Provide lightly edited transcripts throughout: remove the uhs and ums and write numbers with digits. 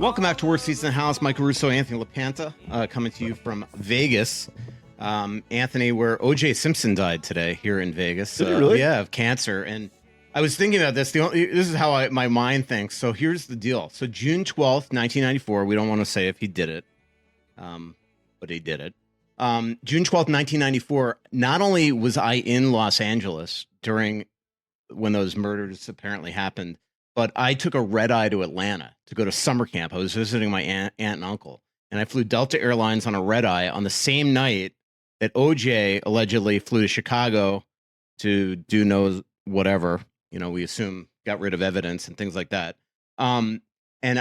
Welcome back to Worst Seats in the House. Michael Russo, Anthony LaPanta, coming to you from Vegas. Anthony, where O.J. Simpson died today here in Vegas. Did he really? Yeah, of cancer. And I was thinking about this. This is how my mind thinks. So here's the deal. So June 12th, 1994, we don't want to say if he did it, but he did it. June 12th, 1994, not only was I in Los Angeles during when those murders apparently happened, but I took a red eye to Atlanta to go to summer camp. I was visiting my aunt and uncle, and I flew Delta Airlines on a red eye on the same night that OJ allegedly flew to Chicago to do no whatever. You know, we assume got rid of evidence and things like that. And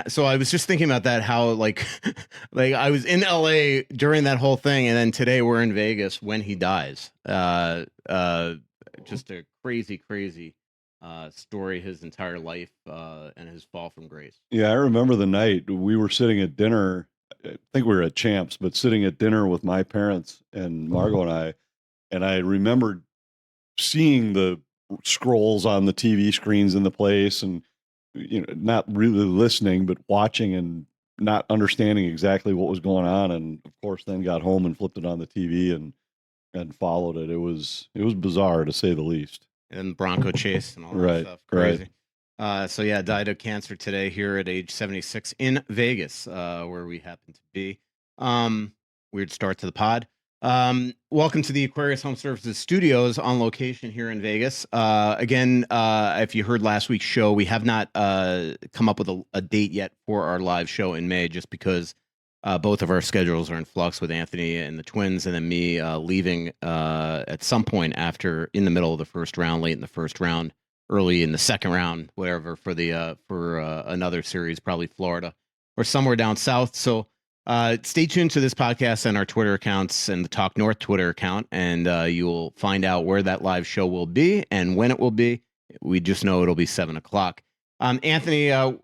so I was just thinking about that, how like I was in LA during that whole thing, and then today we're in Vegas when he dies. Just a crazy story, his entire life and his fall from grace. Yeah, I remember the night we were sitting at dinner. I think we were at Champs, but sitting at dinner with my parents and Margot and I remembered seeing the scrolls on the TV screens in the place, and not really listening, but watching and not understanding exactly what was going on. And of course, then got home and flipped it on the TV and followed it. It was bizarre to say the least. And Bronco chase and all that stuff. Crazy. So yeah, died of cancer today here at age 76 in Vegas, where we happen to be. Weird start to the pod. Welcome to the Aquarius Home Services Studios on location here in Vegas. Again, if you heard last week's show, we have not come up with a date yet for our live show in May, just because both of our schedules are in flux with Anthony and the twins, and then me leaving at some point in the middle of the first round, late in the first round, early in the second round, whatever, for another series, probably Florida or somewhere down south. So stay tuned to this podcast and our Twitter accounts and the Talk North Twitter account, and you will find out where that live show will be and when it will be. We just know it'll be 7:00. Anthony,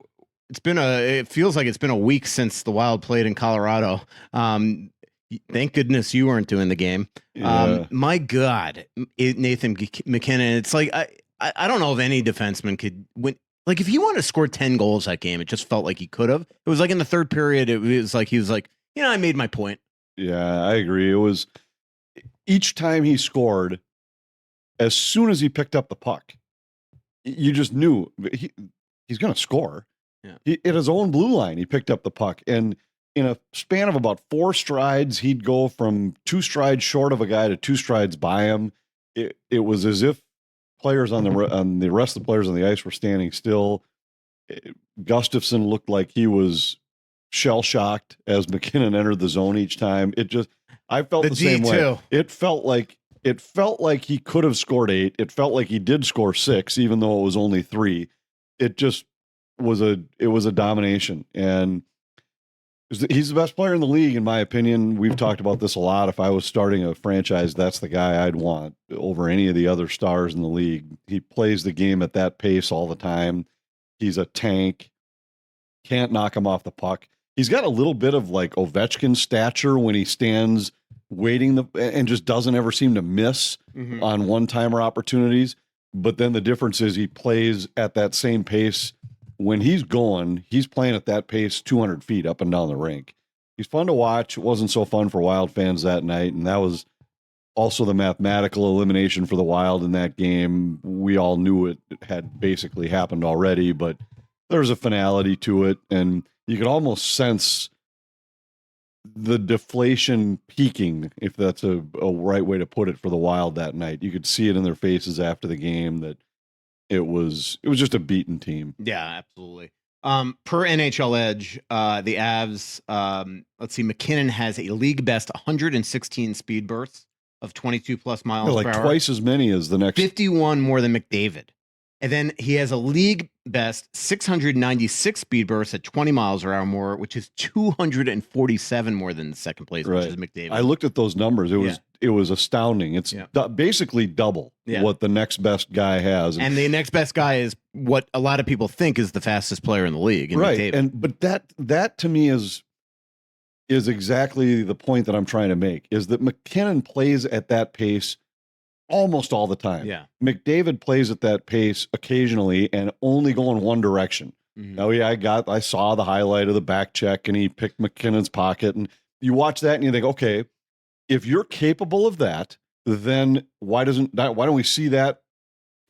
it feels like it's been a week since the Wild played in Colorado. Thank goodness you weren't doing the game. Yeah. My God, Nathan MacKinnon. It's like I don't know if any defenseman could win. Like, if he wanted to score 10 goals that game, it just felt like he could have. It was like in the third period, it was like he was like, I made my point. Yeah, I agree. It was each time he scored, as soon as he picked up the puck, you just knew he's going to score. Yeah. At his own blue line, he picked up the puck, and in a span of about 4 strides, he'd go from 2 strides short of a guy to 2 strides by him. It was as if players on the rest of the players on the ice were standing still. Gustafsson looked like he was shell shocked as MacKinnon entered the zone each time. I felt the same way. It felt like he could have scored 8. It felt like he did score 6, even though it was only 3. It just was a domination, and he's the best player in the league, in my opinion. We've talked about this a lot. If I was starting a franchise, that's the guy I'd want over any of the other stars in the league. He plays the game at that pace all the time. He's a tank. Can't knock him off the puck. He's got a little bit of like Ovechkin stature when he stands waiting and just doesn't ever seem to miss on one-timer opportunities. But then the difference is he plays at that same pace. When he's playing at that pace 200 feet up and down the rink. He's fun to watch. It wasn't so fun for Wild fans that night, and that was also the mathematical elimination for the Wild in that game. We all knew it had basically happened already, but there's a finality to it, and you could almost sense the deflation peaking, if that's a right way to put it, for the Wild that night. You could see it in their faces after the game that it was just a beaten team. Yeah, absolutely. Per NHL Edge, the Avs, let's see, MacKinnon has a league best 116 speed bursts of 22 plus miles per hour. Twice as many as the next. 51 more than McDavid. And then he has a league best 696 speed bursts at 20 miles per hour more, which is 247 more than the second place, which is McDavid. I looked at those numbers. It was astounding. It's basically double what the next best guy has. And the next best guy is what a lot of people think is the fastest player in the league. Right. McDavid. But that to me is exactly the point that I'm trying to make, is that MacKinnon plays at that pace almost all the time. Yeah. McDavid plays at that pace occasionally and only going one direction. Mm-hmm. Oh yeah, I saw the highlight of the back check and he picked MacKinnon's pocket, and you watch that and you think, okay, if you're capable of that, then why don't we see that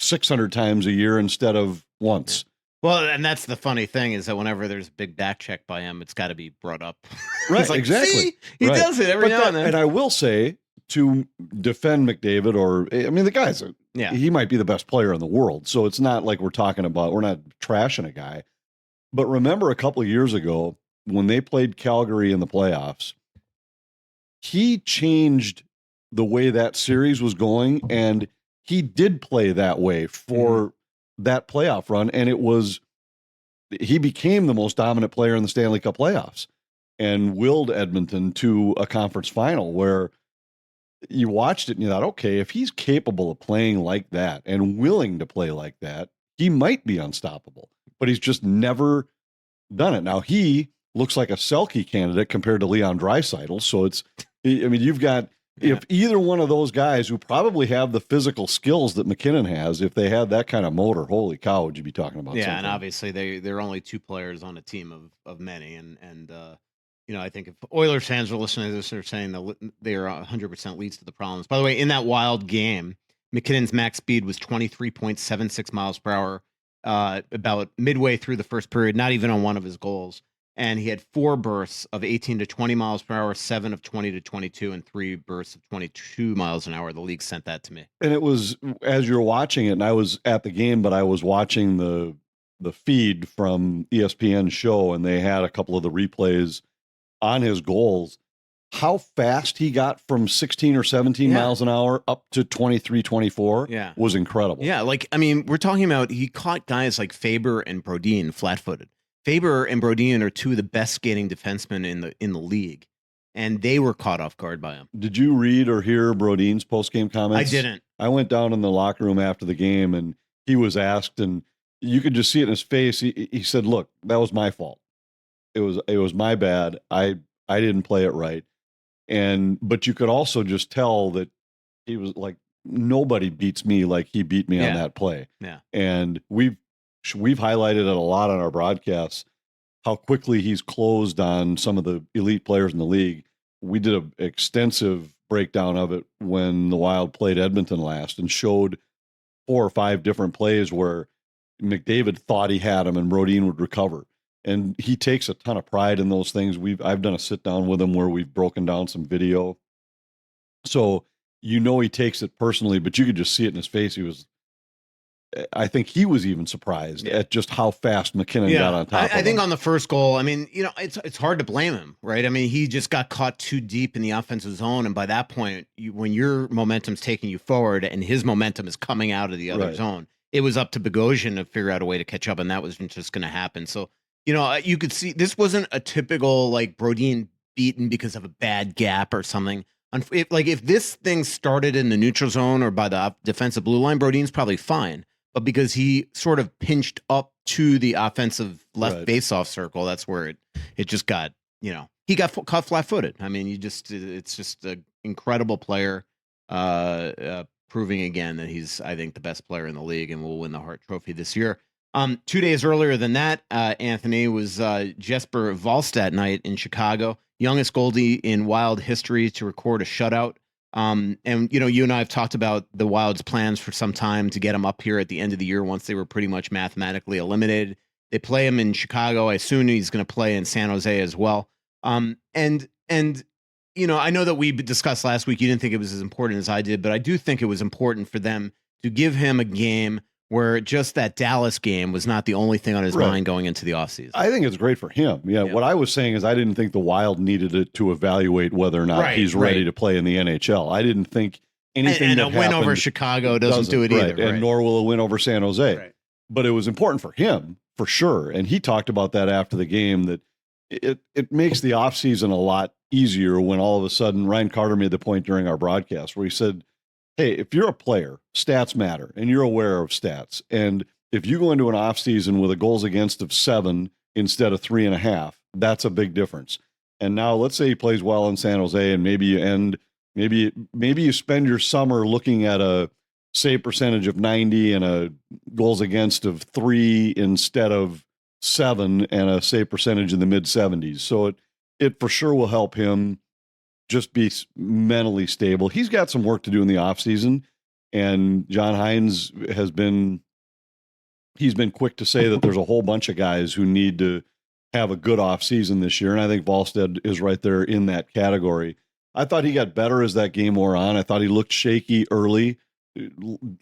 600 times a year instead of once? Well, and that's the funny thing is that whenever there's a big back check by him, it's got to be brought up. Right, like, exactly. See? He does it every now and then. And I will say, to defend McDavid, the guy's he might be the best player in the world. So it's not like we're not trashing a guy. But remember a couple of years ago when they played Calgary in the playoffs, he changed the way that series was going, and he did play that way for that playoff run, and he became the most dominant player in the Stanley Cup playoffs and willed Edmonton to a conference final where you watched it and you thought, okay, if he's capable of playing like that and willing to play like that, he might be unstoppable, but he's just never done it. Now he looks like a Selke candidate compared to Leon Draisaitl. So you've got, if either one of those guys who probably have the physical skills that MacKinnon has, if they had that kind of motor, holy cow, would you be talking about? Yeah. Something? And obviously they're only two players on a team of many. And I think if Oilers fans are listening to this, they're saying that they are 100% leads to the problems. By the way, in that wild game, MacKinnon's max speed was 23.76 miles per hour, about midway through the first period, not even on one of his goals. And he had 4 bursts of 18 to 20 miles per hour, 7 of 20 to 22, and 3 bursts of 22 miles an hour. The league sent that to me. And it was, as you're watching it, and I was at the game, but I was watching the feed from ESPN's show, and they had a couple of the replays on his goals. How fast he got from 16 or 17 miles an hour up to 23, 24 was incredible. Yeah, we're talking about he caught guys like Faber and Brodin flat-footed. Faber and Brodin are two of the best skating defensemen in the league, and they were caught off guard by him. Did you read or hear Brodin's post-game comments? I didn't. I went down in the locker room after the game, and he was asked, and you could just see it in his face. He said, "Look, that was my fault. It was my bad. I didn't play it right." But you could also just tell that he was like, nobody beats me like he beat me on that play. Yeah. And we've highlighted it a lot on our broadcasts, how quickly he's closed on some of the elite players in the league. We did an extensive breakdown of it when the Wild played Edmonton last and showed 4 or 5 different plays where McDavid thought he had him and Brodin would recover. And he takes a ton of pride in those things. I've done a sit down with him where we've broken down some video. So, he takes it personally, but you could just see it in his face. I think he was even surprised at just how fast MacKinnon got on top of him. I think on the first goal, it's hard to blame him, right? He just got caught too deep in the offensive zone. And by that point, when your momentum's taking you forward and his momentum is coming out of the other zone, it was up to Bogosian to figure out a way to catch up. And that wasn't just going to happen. So, you could see this wasn't a typical Brodin beaten because of a bad gap or something. If this thing started in the neutral zone or by the defensive blue line, Brodin's probably fine. But because he sort of pinched up to the offensive left face-off circle, that's where it just got, he got caught flat-footed. It's just an incredible player, proving again that he's, I think, the best player in the league and will win the Hart Trophy this year. 2 days earlier than that, Anthony, was Jesper Wallstedt night in Chicago, youngest goalie in Wild history to record a shutout. And you and I have talked about the Wild's plans for some time to get him up here at the end of the year once they were pretty much mathematically eliminated. They play him in Chicago. I assume he's going to play in San Jose as well. I know that we discussed last week, you didn't think it was as important as I did, but I do think it was important for them to give him a game where just that Dallas game was not the only thing on his mind going into the offseason. I think it's great for him. Yeah. What I was saying is I didn't think the Wild needed it to evaluate whether or not he's ready to play in the NHL. I didn't think anything and a win over Chicago doesn't do it either. And nor will a win over San Jose. Right. But it was important for him, for sure. And he talked about that after the game, that it makes the offseason a lot easier when all of a sudden Ryan Carter made the point during our broadcast where he said, hey, if you're a player, stats matter, and you're aware of stats. And if you go into an offseason with a goals against of 7 instead of 3.5, that's a big difference. And now let's say he plays well in San Jose, and maybe you spend your summer looking at a save percentage of 90 and a goals against of 3 instead of .7 and a save percentage in the mid 70s. So it for sure will help him just be mentally stable. He's got some work to do in the offseason, and John Hines he's been quick to say that there's a whole bunch of guys who need to have a good offseason this year, and I think Wallstedt is right there in that category. I thought he got better as that game wore on. I thought he looked shaky early,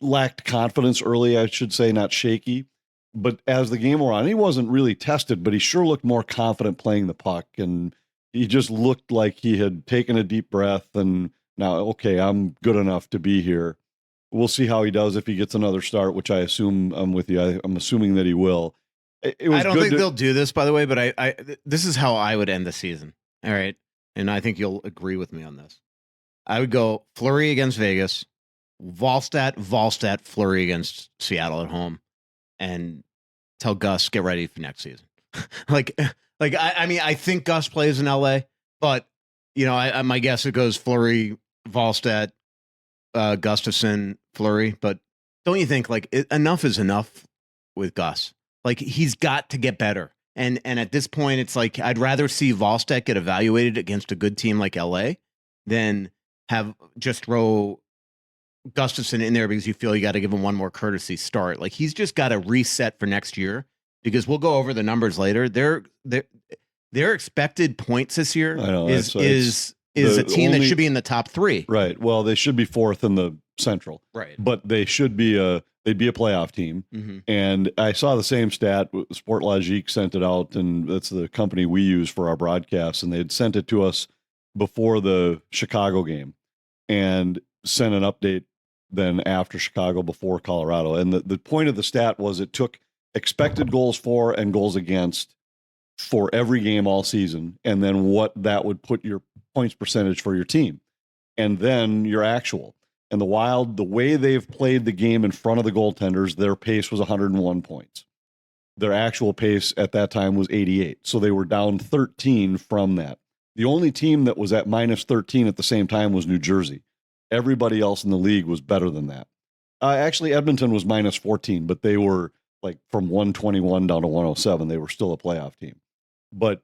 lacked confidence early, I should say, not shaky. But as the game wore on, he wasn't really tested, but he sure looked more confident playing the puck, and he just looked like he had taken a deep breath and now, okay, I'm good enough to be here. We'll see how he does if he gets another start, which I assume I'm with you. I'm assuming that he will. I don't think they'll do this, by the way, but this is how I would end the season. All right. And I think you'll agree with me on this. I would go Fleury against Vegas, Wallstedt, Fleury against Seattle at home, and tell Gus, get ready for next season. I mean, I think Gus plays in LA, but my guess it goes Fleury, Wallstedt, Gustafsson, Fleury. But don't you think enough is enough with Gus? Like, he's got to get better. And at this point, it's like I'd rather see Wallstedt get evaluated against a good team like LA than have just throw Gustafsson in there because you feel you got to give him one more courtesy start. Like, he's just got to reset for next year, because we'll go over the numbers later. Their expected points this year is a team that should be in the top 3. Right. Well, they should be 4th in the Central. Right. But they should be they'd be a playoff team. Mm-hmm. And I saw the same stat. Sportlogique sent it out, and that's the company we use for our broadcasts, and they'd sent it to us before the Chicago game and sent an update then after Chicago, before Colorado. And the point of the stat was it took expected goals for and goals against for every game all season, and then what that would put your points percentage for your team, and then your actual. And the Wild, the way they've played the game in front of the goaltenders, their pace was 101 points. Their actual pace at that time was 88. So they were down 13 from that. The only team that was at minus 13 at the same time was New Jersey. Everybody else in the league was better than that. Actually, Edmonton was minus 14, but they were like from 121 down to 107. They were still a playoff team. But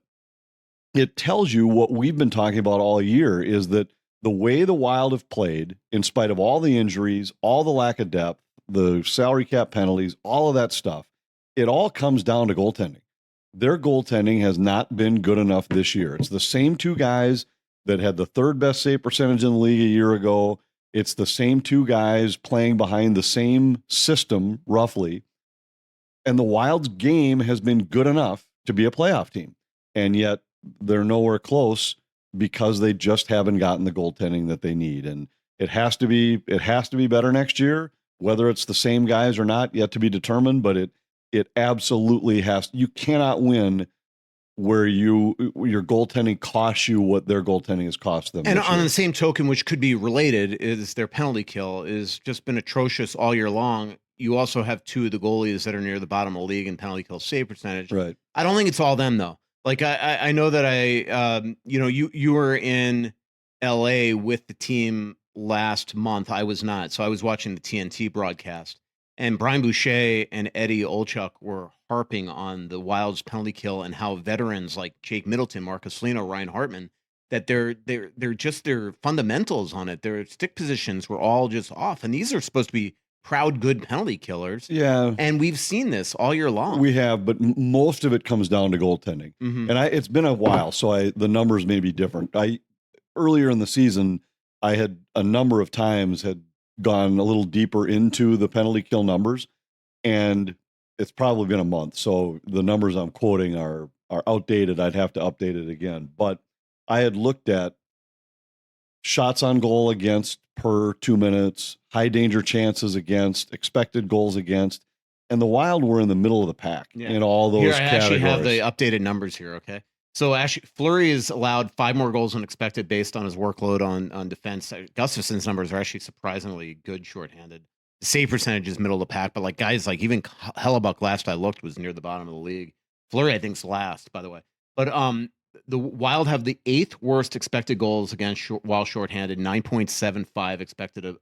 it tells you what we've been talking about all year, is that the way the Wild have played, in spite of all the injuries, all the lack of depth, the salary cap penalties, all of that stuff, it all comes down to goaltending. Their goaltending has not been good enough this year. It's the same 2 guys that had the 3rd best save percentage in the league a year ago. It's the same 2 guys playing behind the same system, roughly. And the Wild's game has been good enough to be a playoff team. And yet they're nowhere close, because they just haven't gotten the goaltending that they need. And it has to be better next year. Whether it's the same guys or not, yet to be determined, but it absolutely has. You cannot win where your goaltending costs you what their goaltending has cost them. And on the same token, which could be related, is their penalty kill is just been atrocious all year long. You also have 2 of the goalies that are near the bottom of the league in penalty kill save percentage. Right. I don't think it's all them, though. Like, I know that you were in LA with the team last month. I was not. So I was watching the TNT broadcast, and Brian Boucher and Eddie Olchuk were harping on the Wild's penalty kill and how veterans like Jake Middleton, Marcus Foligno, Ryan Hartman, that they're just their fundamentals on it. Their stick positions were all just off. And these are supposed to be proud, good penalty killers. Yeah. And we've seen this all year long. We have, but most of it comes down to goaltending. Mm-hmm. And it's been a while, so the numbers may be different. Earlier in the season, I had a number of times had gone a little deeper into the penalty kill numbers, and it's probably been a month. So the numbers I'm quoting are outdated. I'd have to update it again. But I had looked at shots on goal against per 2 minutes, high danger chances against, expected goals against, and the Wild were in the middle of the pack in all those categories. I actually have the updated numbers here, okay? So Fleury is allowed 5 more goals than expected based on his workload on defense. Gustafsson's numbers are actually surprisingly good shorthanded. The save percentage is middle of the pack, but like guys like even Hellebuck, last I looked, was near the bottom of the league. Fleury, I think, is last, by the way. But the Wild have the 8th worst expected goals against while shorthanded, 9.75 expected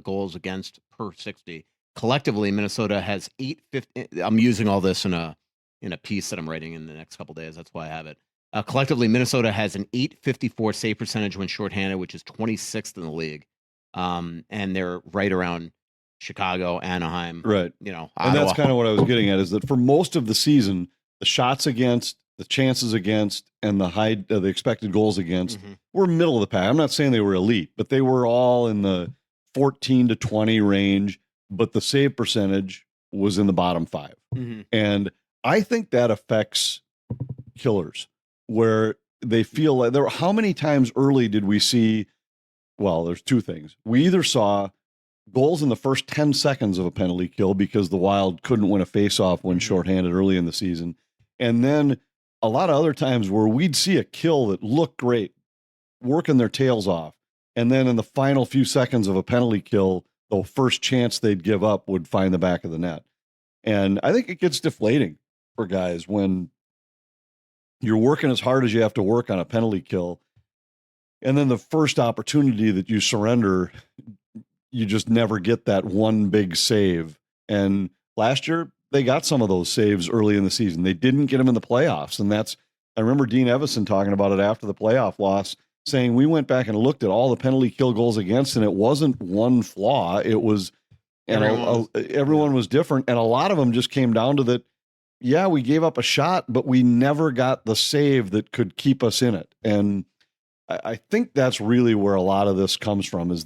goals against per 60. Collectively, Minnesota has 850. I'm using all this in a in a piece that I'm writing in the next couple days. That's why I have it. Collectively, Minnesota has an .854 save percentage when shorthanded, which is 26th in the league. And they're right around Chicago, Anaheim, right? Ottawa. And that's kind of what I was getting at, is that for most of the season, the shots against, the chances against, and the expected goals against were middle of the pack. I'm not saying they were elite, but they were all in the 14 to 20 range. But the save percentage was in the bottom 5, and I think that affects killers, where they feel like how many times early did we see? Well, there's two things. We either saw goals in the first 10 seconds of a penalty kill because the Wild couldn't win a faceoff when shorthanded early in the season. And then a lot of other times where we'd see a kill that looked great, working their tails off. And then in the final few seconds of a penalty kill, the first chance they'd give up would find the back of the net. And I think it gets deflating for guys when you're working as hard as you have to work on a penalty kill. And then the first opportunity that you surrender, you just never get that one big save. And last year, they got some of those saves early in the season. They didn't get them in the playoffs. And I remember Dean Evison talking about it after the playoff loss, saying we went back and looked at all the penalty kill goals against, and it wasn't one flaw. It was, everyone was different. And a lot of them just came down to that. Yeah, we gave up a shot, but we never got the save that could keep us in it. And I think that's really where a lot of this comes from, is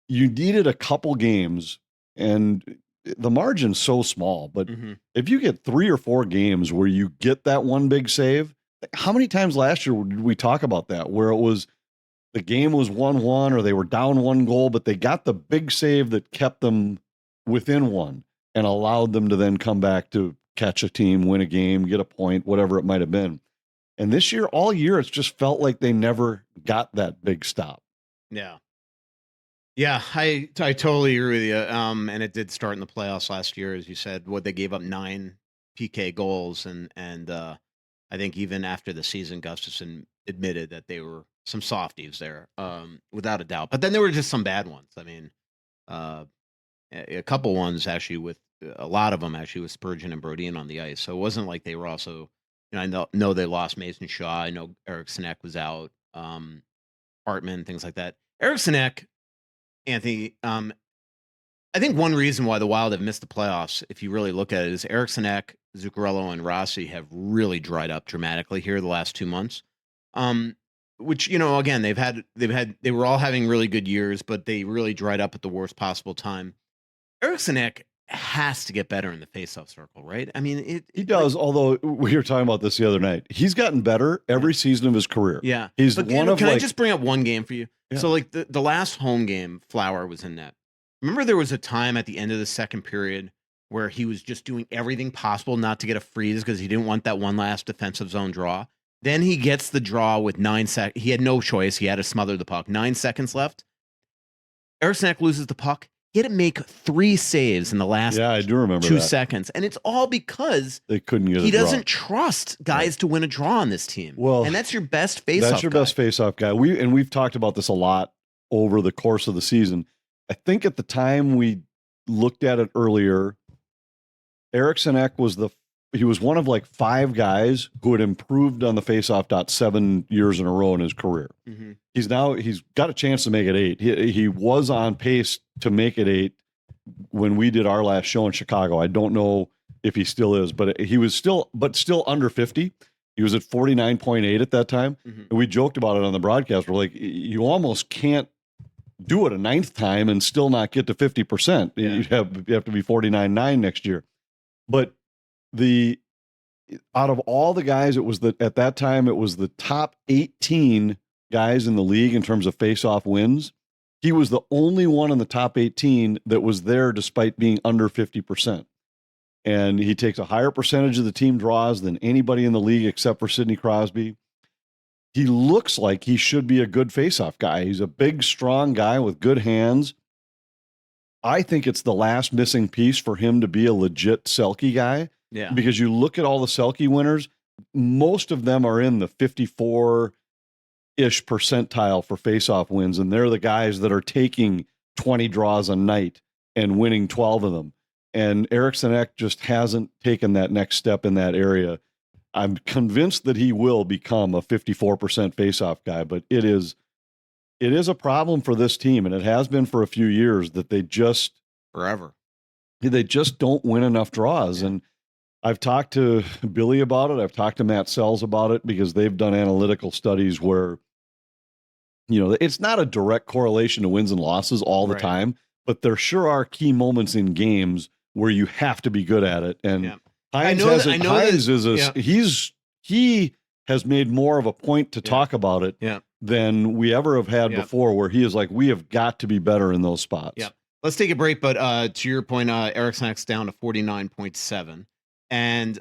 you needed a couple games, and the margin's so small, but if you get 3 or 4 games where you get that one big save, how many times last year did we talk about that, where it was the game was 1-1 or they were down 1 goal, but they got the big save that kept them within 1 and allowed them to then come back to catch a team, win a game, get a point, whatever it might have been. And this year, all year, it's just felt like they never got that big stop. Yeah. Yeah, I totally agree with you. And it did start in the playoffs last year, as you said. They gave up 9 PK goals, and I think even after the season, Gustafsson admitted that they were some softies there, without a doubt. But then there were just some bad ones. I mean, a couple ones actually, with a lot of them actually with Spurgeon and Brodin on the ice. So it wasn't like they were also. I know they lost Mason Shaw. I know Eric Sinek was out. Hartman, things like that. Eric Sinek. Anthony, I think one reason why the Wild have missed the playoffs, if you really look at it, is Eric Sinek, Zuccarello, and Rossi have really dried up dramatically here the last 2 months. Which, again, they were all having really good years, but they really dried up at the worst possible time. Eric Sinek has to get better in the faceoff circle, right? I mean, he does. Although we were talking about this the other night, he's gotten better every season of his career. Yeah, he's but one of. Can I just bring up one game for you? Yeah. So, like the last home game, Flower was in net. Remember, there was a time at the end of the second period where he was just doing everything possible not to get a freeze because he didn't want that one last defensive zone draw. Then he gets the draw with 9 seconds. He had no choice. He had to smother the puck. 9 seconds left. Eric Sinek loses the puck. He had to make 3 saves in the last I do remember 2 seconds. And it's all because they couldn't get he doesn't trust guys to win a draw on this team. Well, and that's your best face-off guy. That's your best face-off guy. We've talked about this a lot over the course of the season. I think at the time we looked at it earlier, Eric Sinek was one of like 5 guys who had improved on the faceoff dot 7 years in a row in his career. He's got a chance to make it 8. He was on pace to make it 8 when we did our last show in Chicago. I don't know if he still is, but he was still under 50. He was at 49.8 at that time. And we joked about it on the broadcast. We're like, you almost can't do it a 9th time and still not get to 50%. Yeah. You have to be 49.9 next year. But out of all the guys, at that time it was the top 18 guys in the league in terms of face-off wins. He was the only one in the top 18 that was there despite being under 50%. And he takes a higher percentage of the team draws than anybody in the league except for Sidney Crosby. He looks like he should be a good face-off guy. He's a big, strong guy with good hands. I think it's the last missing piece for him to be a legit Selke guy. Yeah. Because you look at all the Selke winners, most of them are in the 54-ish percentile for face-off wins, and they're the guys that are taking 20 draws a night and winning 12 of them. And Eriksson Ek just hasn't taken that next step in that area. I'm convinced that he will become a 54% faceoff guy, but it is a problem for this team, and it has been for a few years, that they just don't win enough draws. Yeah. And I've talked to Billy about it. I've talked to Matt Sells about it, because they've done analytical studies where, it's not a direct correlation to wins and losses all the time, but there sure are key moments in games where you have to be good at it. And he has made more of a point to talk about it than we ever have had before, where he is like, we have got to be better in those spots. Yeah. Let's take a break. But to your point, Eriksson Ek's down to 49.7. And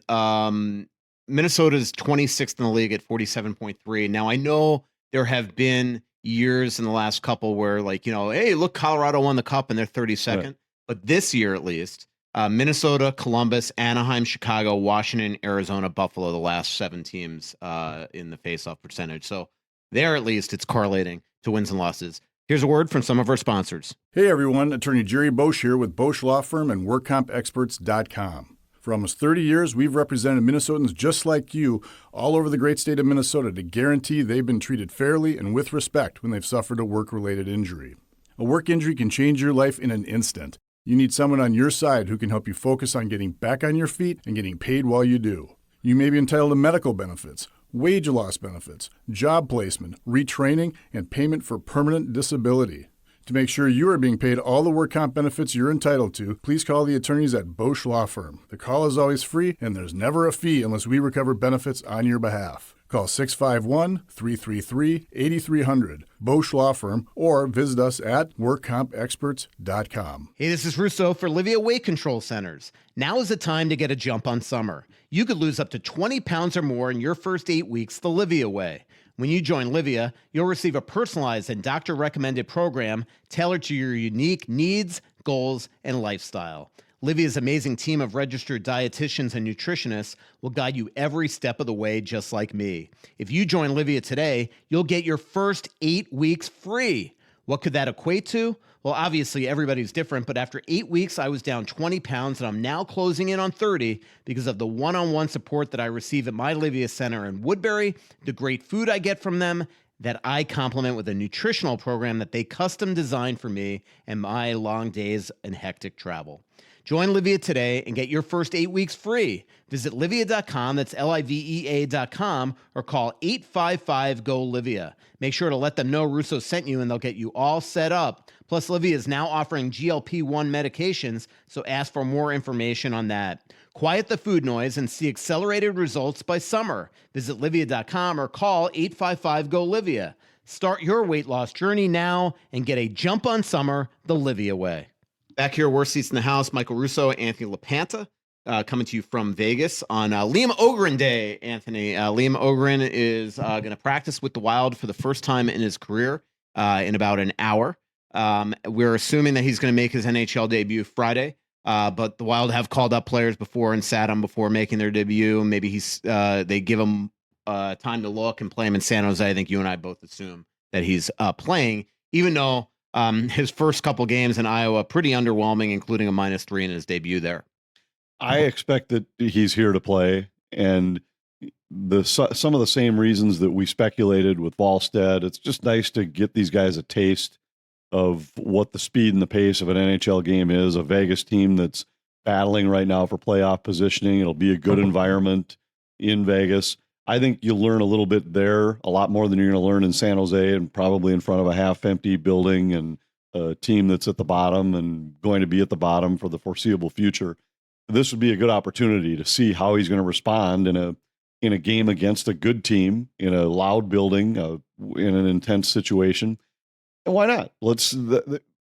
Minnesota's 26th in the league at 47.3. Now, I know there have been years in the last couple where, hey, look, Colorado won the cup and they're 32nd. Right. But this year, at least, Minnesota, Columbus, Anaheim, Chicago, Washington, Arizona, Buffalo, the last 7 teams in the faceoff percentage. So there, at least, it's correlating to wins and losses. Here's a word from some of our sponsors. Hey, everyone. Attorney Jerry Bosch here with Bosch Law Firm and WorkCompExperts.com. For almost 30 years, we've represented Minnesotans just like you all over the great state of Minnesota to guarantee they've been treated fairly and with respect when they've suffered a work-related injury. A work injury can change your life in an instant. You need someone on your side who can help you focus on getting back on your feet and getting paid while you do. You may be entitled to medical benefits, wage loss benefits, job placement, retraining, and payment for permanent disability. To make sure you are being paid all the work comp benefits you're entitled to, please call the attorneys at Bosch Law Firm. The call is always free, and there's never a fee unless we recover benefits on your behalf. Call 651-333-8300, Bosch Law Firm, or visit us at WorkCompExperts.com. Hey, this is Russo for Livia Weight Control Centers. Now is the time to get a jump on summer. You could lose up to 20 pounds or more in your first 8 weeks the Livia way. When you join Livia, you'll receive a personalized and doctor-recommended program tailored to your unique needs, goals, and lifestyle. Livia's amazing team of registered dietitians and nutritionists will guide you every step of the way, just like me. If you join Livia today, you'll get your first 8 weeks free. What could that equate to? Well, obviously, everybody's different, but after 8 weeks, I was down 20 pounds, and I'm now closing in on 30 because of the one-on-one support that I receive at my Livia Center in Woodbury, the great food I get from them, that I complement with a nutritional program that they custom designed for me and my long days and hectic travel. Join Livia today and get your first 8 weeks free. Visit Livia.com, that's Livea.com, or call 855-GO-LIVIA. Make sure to let them know Russo sent you and they'll get you all set up. Plus, Livia is now offering GLP-1 medications, so ask for more information on that. Quiet the food noise and see accelerated results by summer. Visit Livia.com or call 855-GO-LIVIA. Start your weight loss journey now and get a jump on summer the Livia way. Back here, worst seats in the house, Michael Russo, Anthony LaPanta, coming to you from Vegas on Liam Ohgren Day, Anthony. Liam Ohgren is going to practice with the Wild for the first time in his career in about an hour. We're assuming that he's going to make his NHL debut Friday, but the Wild have called up players before and sat him before making their debut. Maybe they give him time to look and play him in San Jose. I think you and I both assume that he's playing, even though his first couple games in Iowa, pretty underwhelming, including a -3 in his debut there. I expect that he's here to play, and some of the same reasons that we speculated with Wallstedt. It's just nice to get these guys a taste of what the speed and the pace of an NHL game is, a Vegas team that's battling right now for playoff positioning. It'll be a good environment in Vegas. I think you'll learn a little bit there, a lot more than you're going to learn in San Jose and probably in front of a half-empty building and a team that's at the bottom and going to be at the bottom for the foreseeable future. This would be a good opportunity to see how he's going to respond in a game against a good team, in a loud building, in an intense situation. And why not?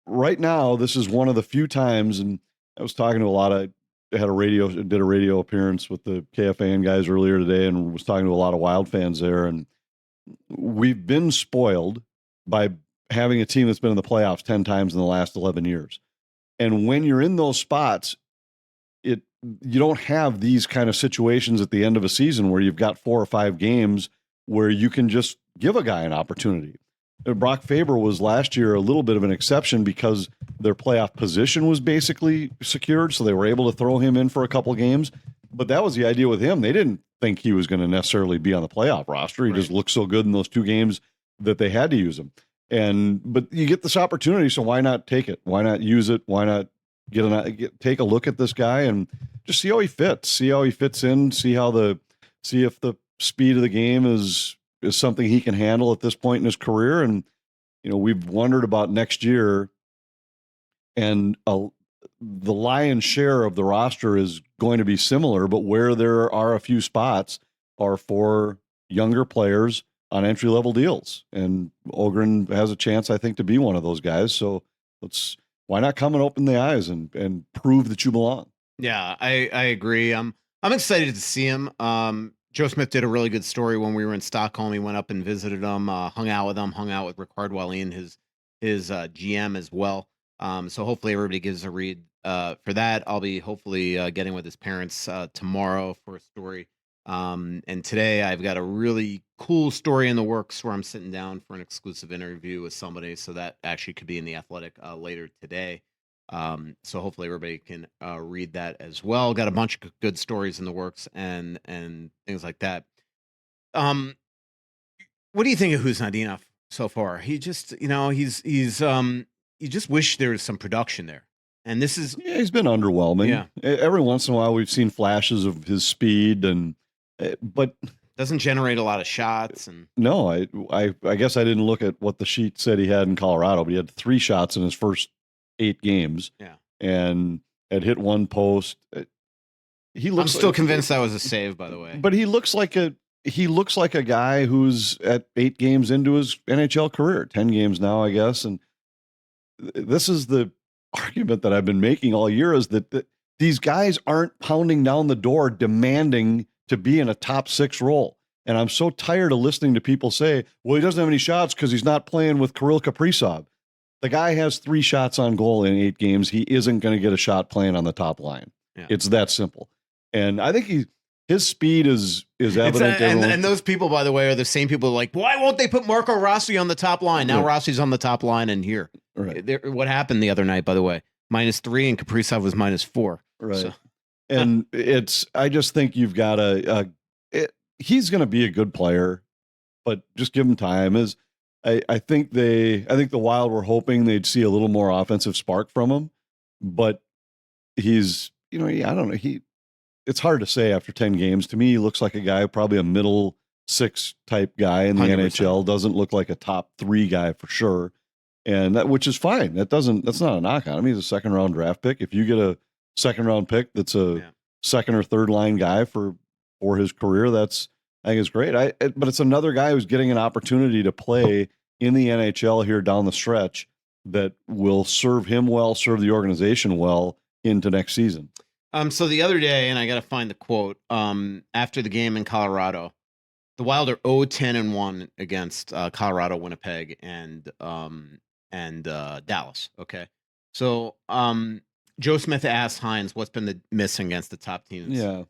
Right now, this is one of the few times, and I was talking to did a radio appearance with the KFAN guys earlier today and was talking to a lot of Wild fans there. And we've been spoiled by having a team that's been in the playoffs 10 times in the last 11 years. And when you're in those spots, you don't have these kind of situations at the end of a season where you've got 4 or 5 games where you can just give a guy an opportunity. Brock Faber was last year a little bit of an exception because their playoff position was basically secured, so they were able to throw him in for a couple games. But that was the idea with him. They didn't think he was going to necessarily be on the playoff roster. He just looked so good in those 2 games that they had to use him. But you get this opportunity, so why not take it? Why not use it? Why not take a look at this guy and just see how he fits, see how he fits in, see if the speed of the game is something he can handle at this point in his career. And, we've wondered about next year, and the lion's share of the roster is going to be similar, but where there are a few spots are for younger players on entry-level deals. And Ohgren has a chance, I think, to be one of those guys. So why not come and open the eyes and prove that you belong? Yeah, I agree. I'm excited to see him. Joe Smith did a really good story when we were in Stockholm. He went up and visited him, hung out with Ricard Wallin, his GM as well. So hopefully everybody gives a read for that. I'll be hopefully getting with his parents tomorrow for a story. And today I've got a really cool story in the works where I'm sitting down for an exclusive interview with somebody. So that actually could be in The Athletic later today. So hopefully everybody can read that as well. Got a bunch of good stories in the works and things like that. What do you think of Huznadinov so far? He just, you just wish there was some production there. And this is, he's been underwhelming. Yeah. Every once in a while we've seen flashes of his speed but doesn't generate a lot of shots. And no, I guess I didn't look at what the sheet said he had in Colorado, but he had 3 shots in his first 8 games. Yeah. And had hit 1 post. I'm still convinced that was a save, by the way. But he looks like a guy who's at 8 games into his NHL career, 10 games now, I guess. And this is the argument that I've been making all year, is that these guys aren't pounding down the door demanding to be in a top 6 role. And I'm so tired of listening to people say, well, he doesn't have any shots because he's not playing with Kirill Kaprizov. The guy has 3 shots on goal in 8 games. He isn't going to get a shot playing on the top line. Yeah. It's that simple. And I think his speed is evident. And those people, by the way, are the same people like, why won't they put Marco Rossi on the top line? Now Rossi's on the top line and here. Right. What happened the other night, by the way? -3 and Kaprizov was -4. Right. So. And I just think you've got he's going to be a good player, but just give him time. I think the Wild were hoping they'd see a little more offensive spark from him, but he's, I don't know. It's hard to say after 10 games. To me, he looks like a guy, probably a middle 6 type guy in the 100%. NHL. Doesn't look like a top 3 guy for sure. And which is fine. That's not a knock on him. He's a 2nd round draft pick. If you get a 2nd round pick that's a 2nd or 3rd line guy for his career, I think it's great. But it's another guy who's getting an opportunity to play in the NHL here down the stretch that will serve him well, serve the organization well into next season. So the other day, and I got to find the quote, after the game in Colorado, the Wild are 0-10-1 against Colorado, Winnipeg, and Dallas. Okay. So Joe Smith asked Hines, what's been the missing against the top teams? Yeah.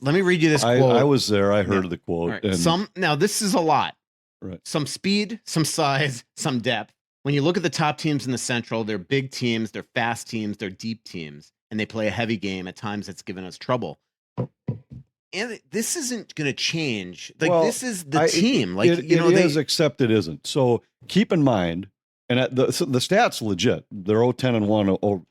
Let me read you this quote. I was there. I heard the quote. Right. And now this is a lot. Right. Some speed, some size, some depth. When you look at the top teams in the Central, they're big teams, they're fast teams, they're deep teams, and they play a heavy game. At times, it's given us trouble. And this isn't going to change. This is the team. It is, except it isn't. So keep in mind, and the stats legit. They're 0-10-1.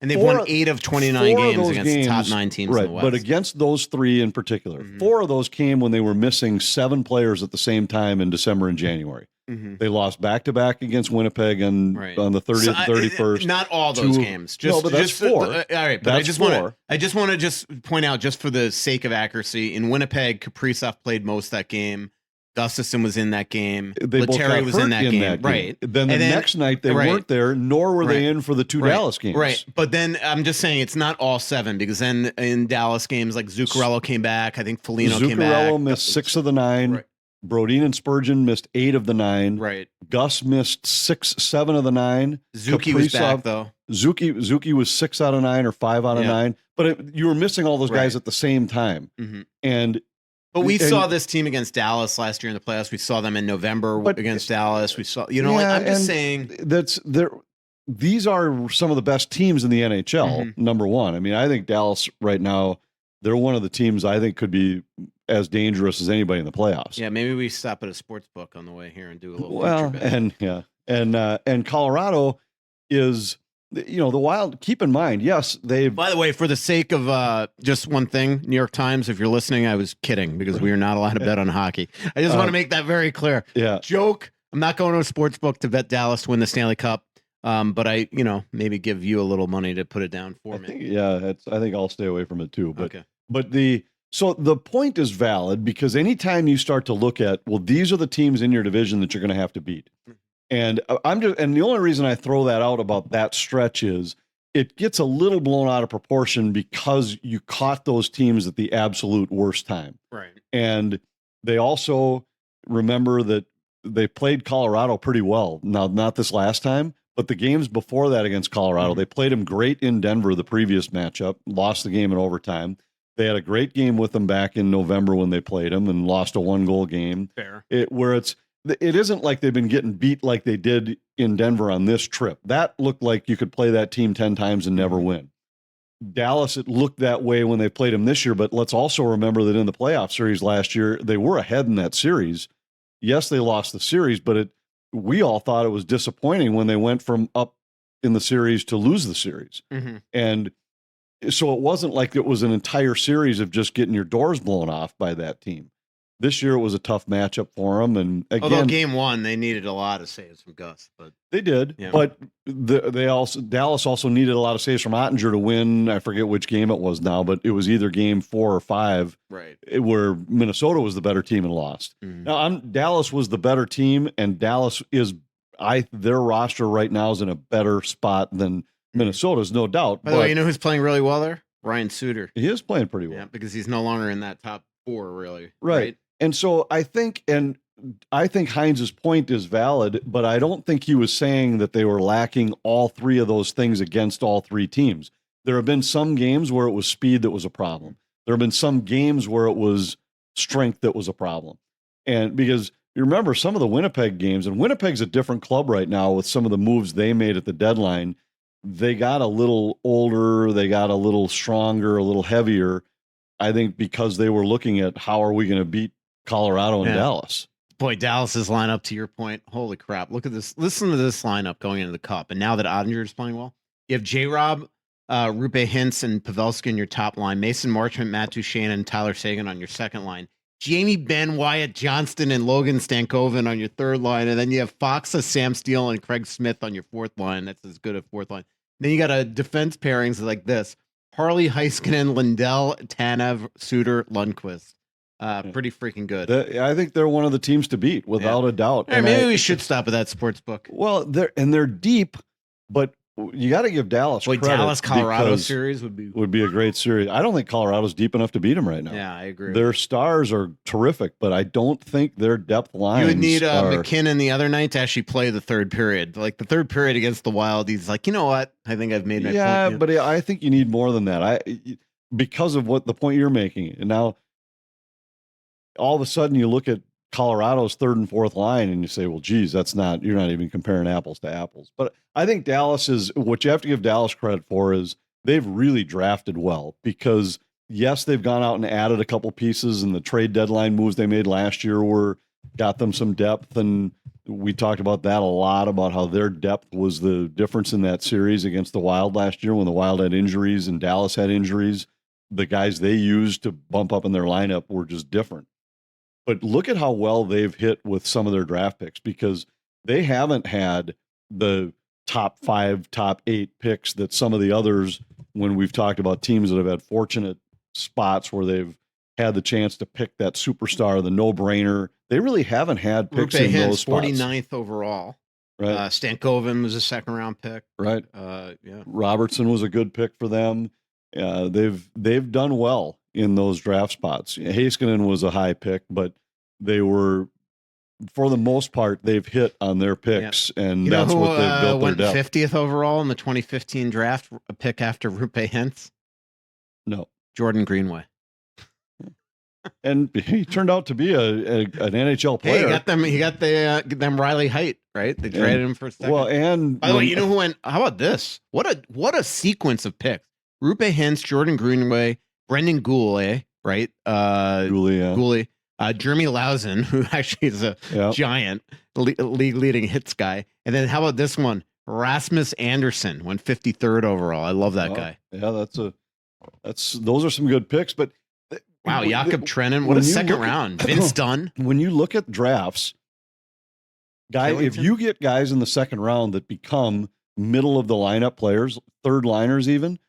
And they've won 8 of 29 games against the top 9 teams in the West. But against those 3 in particular, 4 of those came when they were missing 7 players at the same time in December and January. Mm-hmm. They lost back-to-back against Winnipeg on the 30th and 31st. Not all those games. But that's 4. All right, but I just want to just point out, just for the sake of accuracy, in Winnipeg, Kaprizov played most of that game. Gustafsson was in that game. Lettieri was in that game. Right. Then the next night they weren't there, nor were they in for the 2 Dallas games. Right. But then I'm just saying it's not all 7, because then in Dallas games, like Zuccarello came back. I think Foligno came back. Zuccarello missed 6 of the 9. Right. Brodin and Spurgeon missed 8 of the 9. Right. Gus missed 7 of the 9. Zuki was back, though. Zuki was 6 out of 9 or 5 out of 9. But you were missing all those guys at the same time. Mm-hmm. And But we saw this team against Dallas last year in the playoffs. We saw them in November against Dallas. We saw, I'm just saying these are some of the best teams in the NHL. Number one, I mean, I think Dallas right now, they're one of the teams I think could be as dangerous as anybody in the playoffs. Yeah, maybe we stop at a sports book on the way here and do a little and Colorado is, the Wild. Keep in mind, yes, they've. By the way, for the sake of just one thing, New York Times, if you're listening, I was kidding because we are not allowed to bet on hockey. I just want to make that very clear. Yeah, joke. I'm not going to a sports book to bet Dallas to win the Stanley Cup. But I, maybe give you a little money to put it down for me. I think I'll stay away from it too. But so the point is valid because anytime you start to look at, well, these are the teams in your division that you're going to have to beat. And and the only reason I throw that out about that stretch is it gets a little blown out of proportion because you caught those teams at the absolute worst time. Right. And they also remember that they played Colorado pretty well. Now, not this last time, but the games before that against Colorado, they played them great in Denver the previous matchup, lost the game in overtime. They had a great game with them back in November when they played them and lost a 1-goal game. Fair. It isn't like they've been getting beat like they did in Denver on this trip. That looked like you could play that team 10 times and never win. Dallas, it looked that way when they played them this year, but let's also remember that in the playoff series last year, they were ahead in that series. Yes, they lost the series, but we all thought it was disappointing when they went from up in the series to lose the series. And so it wasn't like it was an entire series of just getting your doors blown off by that team. This year it was a tough matchup for them, and again, although game one they needed a lot of saves from Gus, but they did. Yeah. But Dallas also needed a lot of saves from Ottinger to win. I forget which game it was now, but it was either game 4 or 5, right? Where Minnesota was the better team and lost. Now Dallas was the better team, and Dallas is their roster right now is in a better spot than Minnesota's, no doubt. By the way, you know who's playing really well there? Ryan Suter. He is playing pretty well, because he's no longer in that top 4, really. Right. And so I think Heinz's point is valid, but I don't think he was saying that they were lacking all three of those things against all three teams. There have been some games where it was speed that was a problem. There have been some games where it was strength that was a problem. And because you remember some of the Winnipeg games, and Winnipeg's a different club right now with some of the moves they made at the deadline. They got a little older, they got a little stronger, a little heavier, I think because they were looking at how are we going to beat Colorado and Dallas. Boy, Dallas's lineup, to your point, holy crap. Look at this. Listen to this lineup going into the Cup. And now that Ottinger is playing well, you have J-Rob, Rupe Hintz, and Pavelski in your top line, Mason Marchment, Matt Duchene, and Tyler Seguin on your second line, Jamie Benn, Wyatt Johnston, and Logan Stankoven on your third line, and then you have Foxa, Sam Steele, and Craig Smith on your fourth line. That's as good a fourth line. Then you got a defense pairings like this. Harley, Heiskanen, Lindell, Tanev, Suter, Lundqvist. Pretty freaking good. I think they're one of the teams to beat, without a doubt. Right, maybe we should stop at that sports book. Well, they're deep, but you got to give Dallas credit. Dallas Colorado series would be a great series. I don't think Colorado's deep enough to beat them right now. Yeah, I agree. Their stars are terrific, but I don't think their depth lines. You would need MacKinnon the other night to actually play the third period. Like the third period against the Wild, he's like, you know what? I think I've made my point. Yeah, but I think you need more than that. Because of what the point you're making, and now all of a sudden you look at Colorado's third and fourth line and you say, well, geez, you're not even comparing apples to apples. But I think what you have to give Dallas credit for is they've really drafted well because yes, they've gone out and added a couple pieces, and the trade deadline moves they made last year got them some depth. And we talked about that a lot, about how their depth was the difference in that series against the Wild last year when the Wild had injuries and Dallas had injuries. The guys they used to bump up in their lineup were just different. But look at how well they've hit with some of their draft picks, because they haven't had the top 5, top 8 picks that some of the others, when we've talked about teams that have had fortunate spots where they've had the chance to pick that superstar, the no-brainer, they really haven't had picks in those spots. 49th overall. Right. Stankoven was a second-round pick. Right. Yeah. Robertson was a good pick for them. They've done well in those draft spots. Heiskanen was a high pick, but they were, for the most part, they've hit on their picks, and that's what they've built their depth. Went 50th overall in the 2015 draft, a pick after Rupe Hintz? No. Jordan Greenway. And he turned out to be an NHL player. Hey, he got them Riley Height, right? They traded him for a second. Well, and by the way, you know who went? How about this? What a sequence of picks: Rupe Hintz, Jordan Greenway, Brendan Goulet, right? Goulet, Jeremy Lauzon, who actually is a giant league leading hits guy, and then how about this one? Rasmus Anderson went 53rd overall. I love that guy. Yeah, those are some good picks, but. Wow, Jakob Trenin, what a second round. Vince Dunn. When you look at drafts, if you get guys in the second round that become middle of the lineup players, third liners even,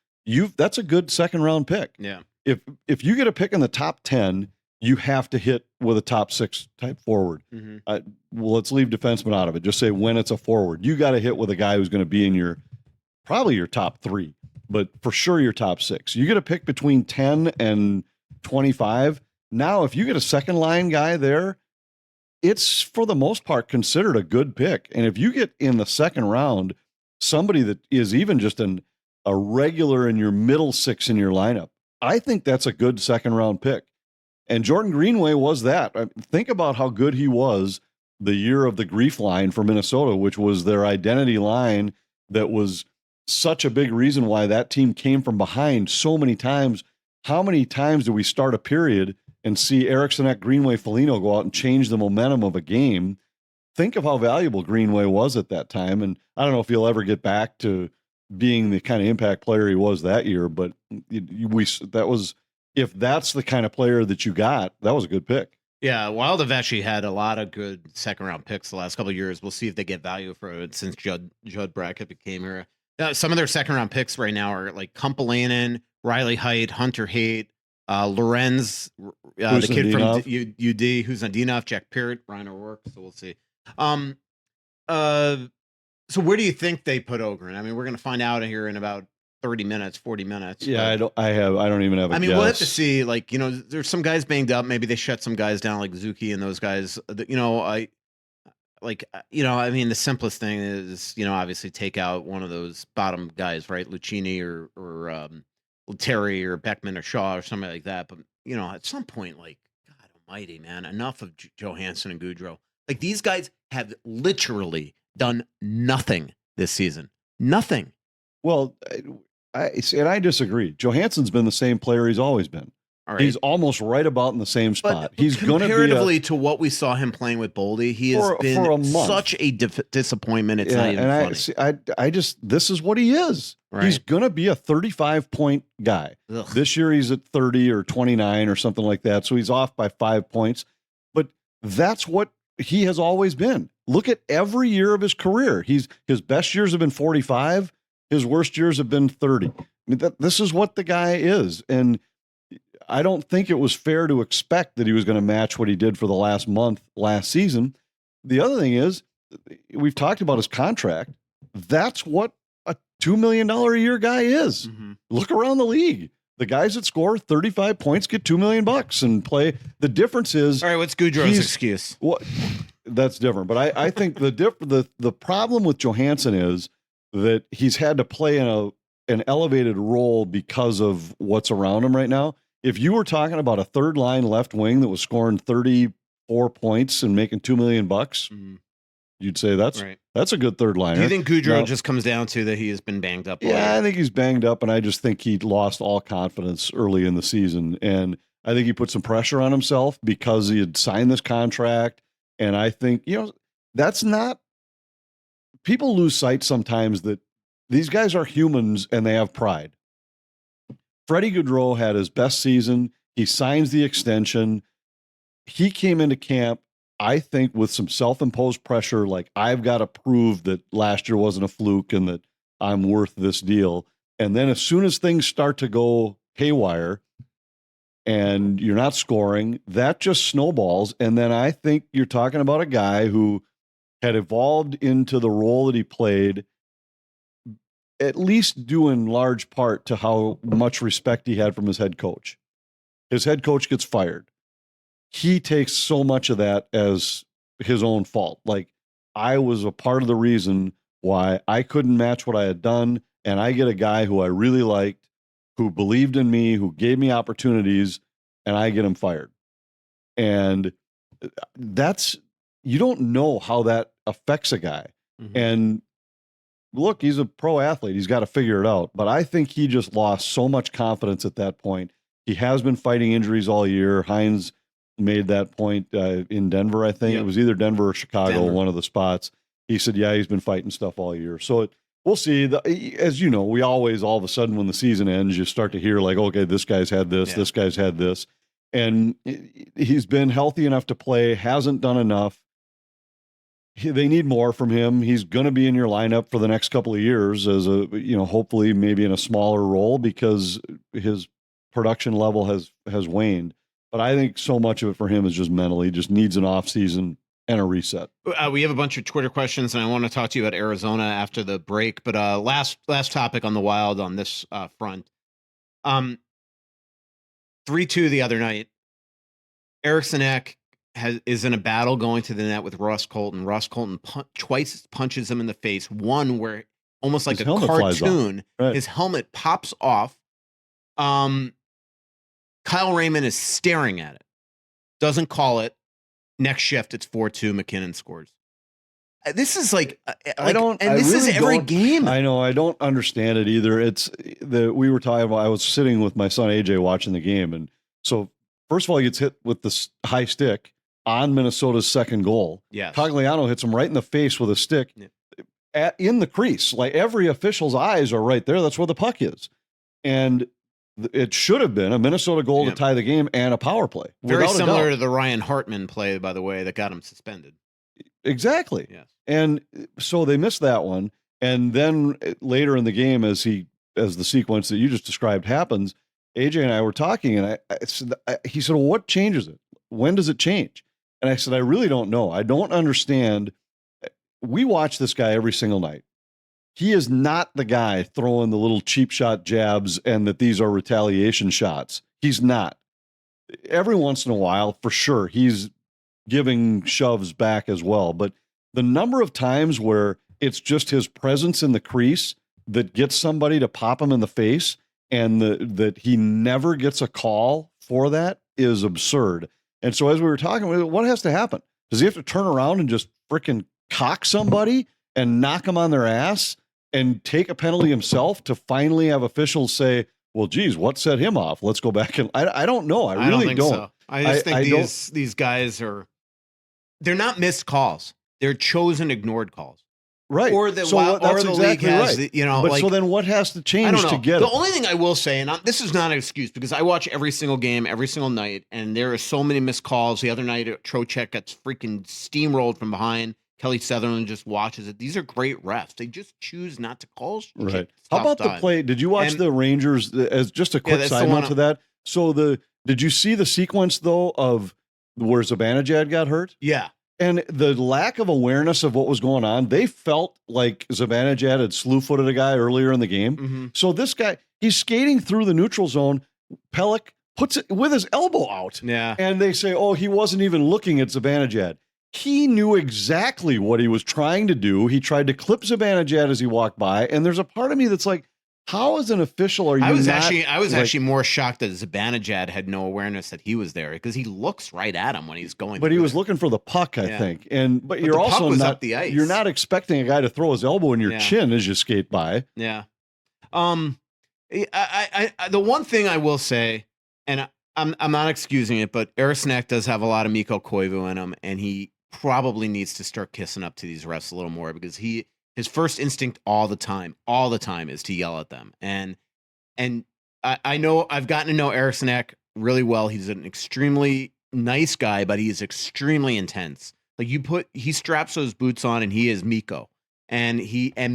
that's a good second round pick. Yeah. If you get a pick in the top 10, you have to hit with a top 6 type forward. Mm-hmm. Well, let's leave defenseman out of it. Just say when it's a forward. You got to hit with a guy who's going to be in probably your top 3, but for sure your top 6. You get a pick between 10 and 25. Now, if you get a second line guy there, it's for the most part considered a good pick. And if you get in the second round somebody that is even just a regular in your middle 6 in your lineup, I think that's a good second round pick. And Jordan Greenway was that. Think about how good he was the year of the grief line for Minnesota, which was their identity line that was such a big reason why that team came from behind so many times. How many times do we start a period and see Eriksson, Greenway, Foligno go out and change the momentum of a game? Think of how valuable Greenway was at that time. And I don't know if he'll ever get back to being the kind of impact player he was that year, but if that's the kind of player that you got, that was a good pick. Yeah, Wild have actually had a lot of good second round picks the last couple of years. We'll see if they get value for it since Judd Brackett became here. Some of their second round picks right now are like Kumpalainen, Riley Height, Hunter Haight, Lorenz, the kid from UD, Huzandinov, Jack Parrott, Ryan O'Rourke. So we'll see. So where do you think they put Ohgren? I mean, we're going to find out here in about 30 minutes, 40 minutes. Yeah, I don't even have a guess. We'll have to see, there's some guys banged up. Maybe they shut some guys down like Zuki and those guys. The simplest thing is, obviously take out one of those bottom guys, right? Lucchini or Terry or Beckman or Shaw or somebody like that. But, at some point, God almighty, man, enough of Johansson and Gaudreau. These guys have literally done nothing this season. Nothing. Well, I disagree. Johansson's been the same player he's always been. All right. He's almost right about in the same spot. But he's going to be comparatively to what we saw him playing with Boldy. He has been such a disappointment. It's not even funny. This is what he is. Right. He's going to be a 35-point guy. Ugh. This year he's at 30 or 29 or something like that. So he's off by 5 points. But that's what he has always been. Look at every year of his career. His best years have been 45. His worst years have been 30. I mean, this is what the guy is. And I don't think it was fair to expect that he was going to match what he did for the last month, last season. The other thing is, we've talked about his contract. That's what a $2 million a year guy is. Mm-hmm. Look around the league. The guys that score 35 points get $2 million and play. The difference is, all right, what's Gaudreau's excuse? What? That's different. But I think the problem with Johansson is that he's had to play in an elevated role because of what's around him right now. If you were talking about a third line left wing that was scoring 34 points and making $2 million, you'd say that's a good third liner. Do you think Gaudreau just comes down to that he has been banged up? Yeah, I think he's banged up, and I just think he lost all confidence early in the season. And I think he put some pressure on himself because he had signed this contract. And I think, that's not – people lose sight sometimes that these guys are humans and they have pride. Freddie Gaudreau had his best season. He signs the extension. He came into camp, I think, with some self-imposed pressure, like I've got to prove that last year wasn't a fluke and that I'm worth this deal. And then as soon as things start to go haywire and you're not scoring, that just snowballs. And then I think you're talking about a guy who had evolved into the role that he played, at least due in large part to how much respect he had from his head coach. His head coach gets fired. He takes so much of that as his own fault. Like, I was a part of the reason why I couldn't match what I had done, and I get a guy who I really liked, who believed in me, who gave me opportunities, and I get him fired. And you don't know how that affects a guy. Mm-hmm. And look, he's a pro athlete. He's got to figure it out. But I think he just lost so much confidence at that point. He has been fighting injuries all year. Hines made that point in Denver, I think. Yep. It was either Denver or Chicago, one of the spots. He said, yeah, he's been fighting stuff all year. So we'll see. As you know, we always, all of a sudden, when the season ends, you start to hear like, okay, this guy's had this, this guy's had this. And he's been healthy enough to play, hasn't done enough. They need more from him. He's going to be in your lineup for the next couple of years as hopefully maybe in a smaller role because his production level has waned. But I think so much of it for him is just mentally, just needs an off season and a reset. We have a bunch of Twitter questions, and I want to talk to you about Arizona after the break. But last topic on the Wild on this front. 3-2 the other night. Eriksson Ek is in a battle going to the net with Ross Colton. Ross Colton twice punches him in the face. One where almost like a cartoon, his helmet pops off. Kyle Raymond is staring at it. Doesn't call it. Next shift, it's 4-2. MacKinnon scores. This is like this is every game. I know. I don't understand it either. We were talking about, I was sitting with my son AJ watching the game. And so first of all, he gets hit with the high stick on Minnesota's second goal. Yes. Cogliano hits him right in the face with a stick in the crease. Like every official's eyes are right there. That's where the puck is. And it should have been a Minnesota goal to tie the game and a power play. Very similar to the Ryan Hartman play, by the way, that got him suspended. Exactly. Yes. And so they missed that one. And then later in the game, as the sequence that you just described happens, AJ and I were talking, and he said, well, what changes it? When does it change? And I said, I really don't know. I don't understand. We watch this guy every single night. He is not the guy throwing the little cheap shot jabs and that these are retaliation shots. He's not. Every once in a while, for sure, he's giving shoves back as well. But the number of times where it's just his presence in the crease that gets somebody to pop him in the face and that he never gets a call for that is absurd. And so as we were talking, what has to happen? Does he have to turn around and just freaking cock somebody and knock them on their ass and take a penalty himself to finally have officials say, well, geez, what set him off? Let's go back. And I don't know. I really don't. So. I just think these guys they're not missed calls. They're chosen ignored calls. Right. Or the league has, right. But so then what has to change to get it? The only thing I will say, and this is not an excuse because I watch every single game, every single night, and there are so many missed calls. The other night, Trocheck gets freaking steamrolled from behind. Kelly Sutherland just watches it. These are great refs. They just choose not to call. Right. How about the play? Did you watch the Rangers as just a quick side note to that? So did you see the sequence though of where Zibanejad got hurt? Yeah. And the lack of awareness of what was going on, they felt like Zibanejad had slew-footed a guy earlier in the game. Mm-hmm. So this guy, he's skating through the neutral zone. Pelech puts it with his elbow out. Yeah. And they say, oh, he wasn't even looking at Zibanejad. He knew exactly what he was trying to do. He tried to clip Zibanejad as he walked by. And there's a part of me that's like, how as an official are you? I was actually more shocked that Zibanejad had no awareness that he was there because he looks right at him when he's going. But he was looking for the puck, I think. But you're also not the ice. You're not expecting a guy to throw his elbow in your chin as you skate by. Yeah. The one thing I will say, and I'm not excusing it, but Eriksson Ek does have a lot of Mikko Koivu in him, and he probably needs to start kissing up to these refs a little more because his first instinct all the time is to yell at them. And I know I've gotten to know Eriksson Ek really well. He's an extremely nice guy, but he is extremely intense. Like he straps those boots on and he is Mikko. And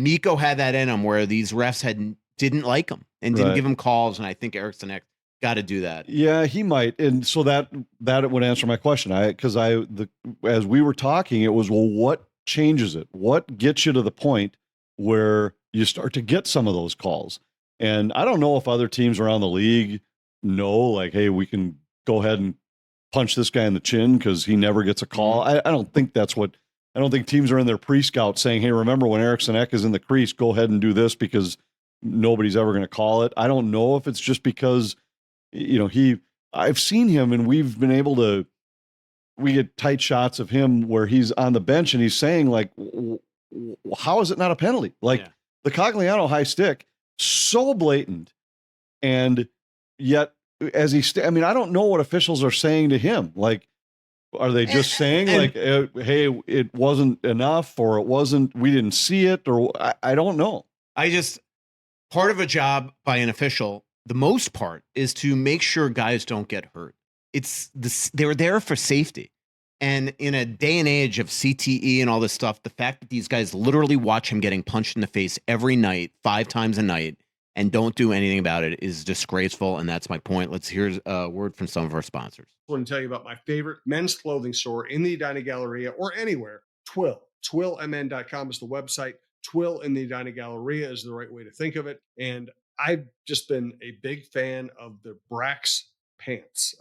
Mikko had that in him where these refs didn't like him and didn't give him calls. And I think Eriksson Ek got to do that. Yeah, he might. And so that would answer my question. As we were talking, it was, well, what changes it? What gets you to the point where you start to get some of those calls? And I don't know if other teams around the league know, like, hey, we can go ahead and punch this guy in the chin because he never gets a call. I don't think I don't think teams are in their pre-scout saying, hey, remember when Eriksson Ek is in the crease, go ahead and do this because nobody's ever going to call it. I don't know if it's just because, I've seen him and we've been able to we get tight shots of him where he's on the bench and he's saying like, how is it not a penalty? Like the Cogliano high stick, so blatant. And yet as I mean, I don't know what officials are saying to him. Like, are they just saying like, hey, it wasn't enough, or we didn't see it, or I don't know. Part of a job by an official, the most part, is to make sure guys don't get hurt. They're there for safety. And in a day and age of CTE and all this stuff, the fact that these guys literally watch him getting punched in the face every night, 5 times a night, and don't do anything about it is disgraceful. And that's my point. Let's hear a word from some of our sponsors. I want to tell you about my favorite men's clothing store in the Edina Galleria or anywhere, Twill. TwillMN.com is the website. Twill in the Edina Galleria is the right way to think of it. And I've just been a big fan of the Brax pants.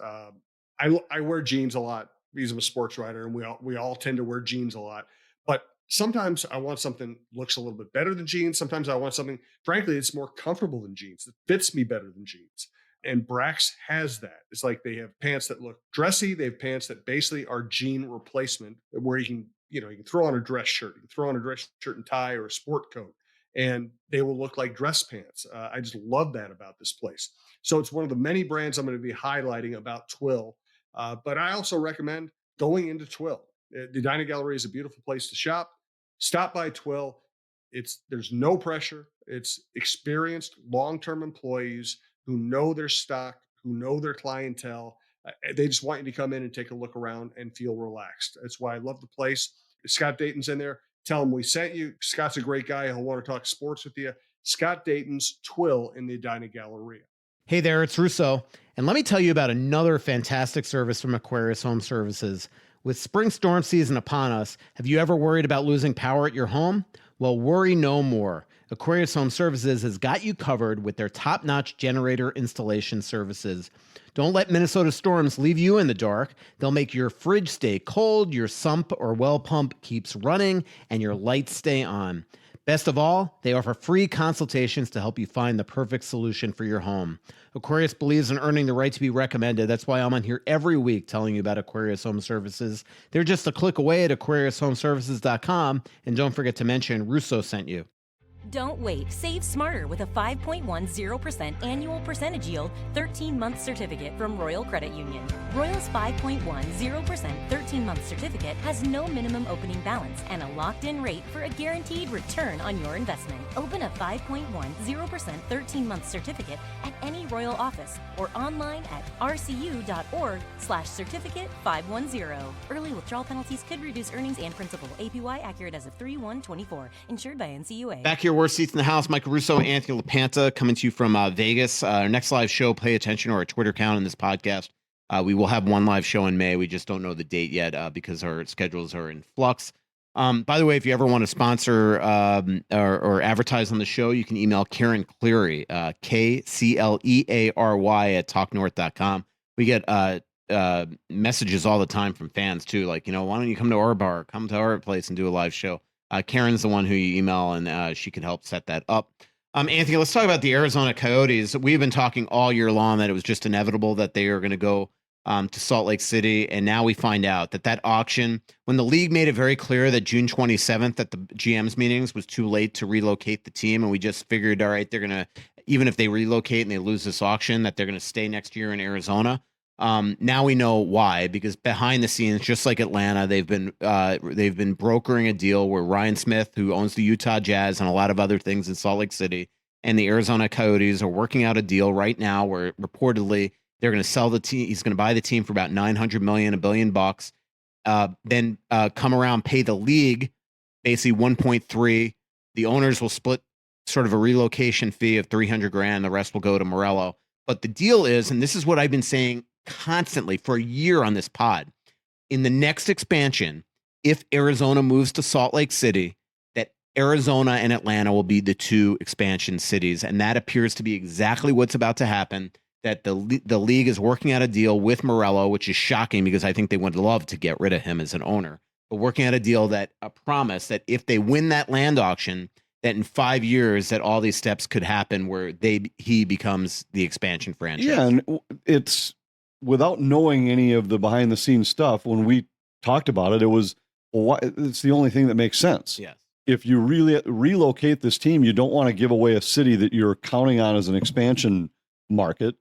I wear jeans a lot because I'm a sports writer, and we all tend to wear jeans a lot. But sometimes I want something that looks a little bit better than jeans. Sometimes I want something, frankly, that's more comfortable than jeans, that fits me better than jeans. And Brax has that. It's like they have pants that look dressy. They have pants that basically are jean replacement, where you can throw on a dress shirt, you can throw on a dress shirt and tie or a sport coat, and they will look like dress pants. I just love that about this place. So it's one of the many brands I'm going to be highlighting about Twill. But I also recommend going into Twill. The Edina Galleria is a beautiful place to shop. Stop by Twill. There's no pressure. It's experienced long-term employees who know their stock, who know their clientele. They just want you to come in and take a look around and feel relaxed. That's why I love the place. Scott Dayton's in there. Tell him we sent you. Scott's a great guy. He'll want to talk sports with you. Scott Dayton's Twill in the Edina Galleria. Hey there, it's Russo. And let me tell you about another fantastic service from Aquarius Home Services. With spring storm season upon us, have you ever worried about losing power at your home? Well, worry no more. Aquarius Home Services has got you covered with their top-notch generator installation services. Don't let Minnesota storms leave you in the dark. They'll make your fridge stay cold, your sump or well pump keeps running, and your lights stay on. Best of all, they offer free consultations to help you find the perfect solution for your home. Aquarius believes in earning the right to be recommended. That's why I'm on here every week telling you about Aquarius Home Services. They're just a click away at AquariusHomeservices.com. And don't forget to mention Russo sent you. Don't wait. Save smarter with a 5.10% annual percentage yield 13-month certificate from Royal Credit Union. Royal's 5.10% 13-month certificate has no minimum opening balance and a locked-in rate for a guaranteed return on your investment. Open a 5.10% 13-month certificate at any Royal office or online at rcu.org/certificate 510. Early withdrawal penalties could reduce earnings and principal. APY accurate as of 3/1/24. Insured by NCUA. Back here, worst seats in the house. Michael Russo, Anthony LaPanta, coming to you from Vegas. Our next live show, pay attention to our Twitter account in this podcast. We will have one live show in May. We just don't know the date yet because our schedules are in flux. By the way, if you ever want to sponsor or advertise on the show, you can email Karen Cleary, KCLEARY at talknorth.com. We get messages all the time from fans, too. Like, why don't you come to our bar, come to our place and do a live show? Karen's the one who you email, and she can help set that up. Anthony, let's talk about the Arizona Coyotes. We've been talking all year long that it was just inevitable that they are going to go to Salt Lake City, and now we find out that auction, when the league made it very clear that June 27th at the GM's meetings was too late to relocate the team, and we just figured, all right, they're going to, even if they relocate and they lose this auction, that they're going to stay next year in Arizona. Now we know why, because behind the scenes, just like Atlanta, they've been brokering a deal where Ryan Smith, who owns the Utah Jazz and a lot of other things in Salt Lake City, and the Arizona Coyotes are working out a deal right now where reportedly they're going to sell the team. He's going to buy the team for about $900 million, $1 billion, then come around, pay the league basically 1.3. The owners will split sort of a relocation fee of $300,000. The rest will go to Morello. But the deal is, and this is what I've been saying constantly for a year on this pod, in the next expansion, if Arizona moves to Salt Lake City, that Arizona and Atlanta will be the two expansion cities. And that appears to be exactly what's about to happen, that the league is working out a deal with Morello, which is shocking because I think they would love to get rid of him as an owner, but working out a deal that a promise that if they win that land auction, that in 5 years that all these steps could happen where he becomes the expansion franchise. Yeah, and it's without knowing any of the behind the scenes stuff, when we talked about it, it was, well, it's the only thing that makes sense. Yes. If you really relocate this team, you don't want to give away a city that you're counting on as an expansion market.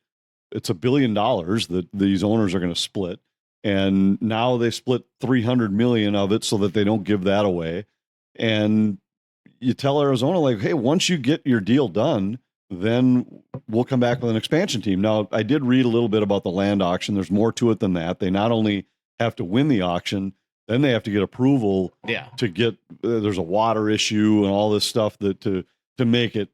It's $1 billion that these owners are going to split. And now they split 300 million of it so that they don't give that away. And you tell Arizona, like, hey, once you get your deal done, then we'll come back with an expansion team. Now, I did read a little bit about the land auction. There's more to it than that. They not only have to win the auction, then they have to get approval to get, there's a water issue and all this stuff that to make it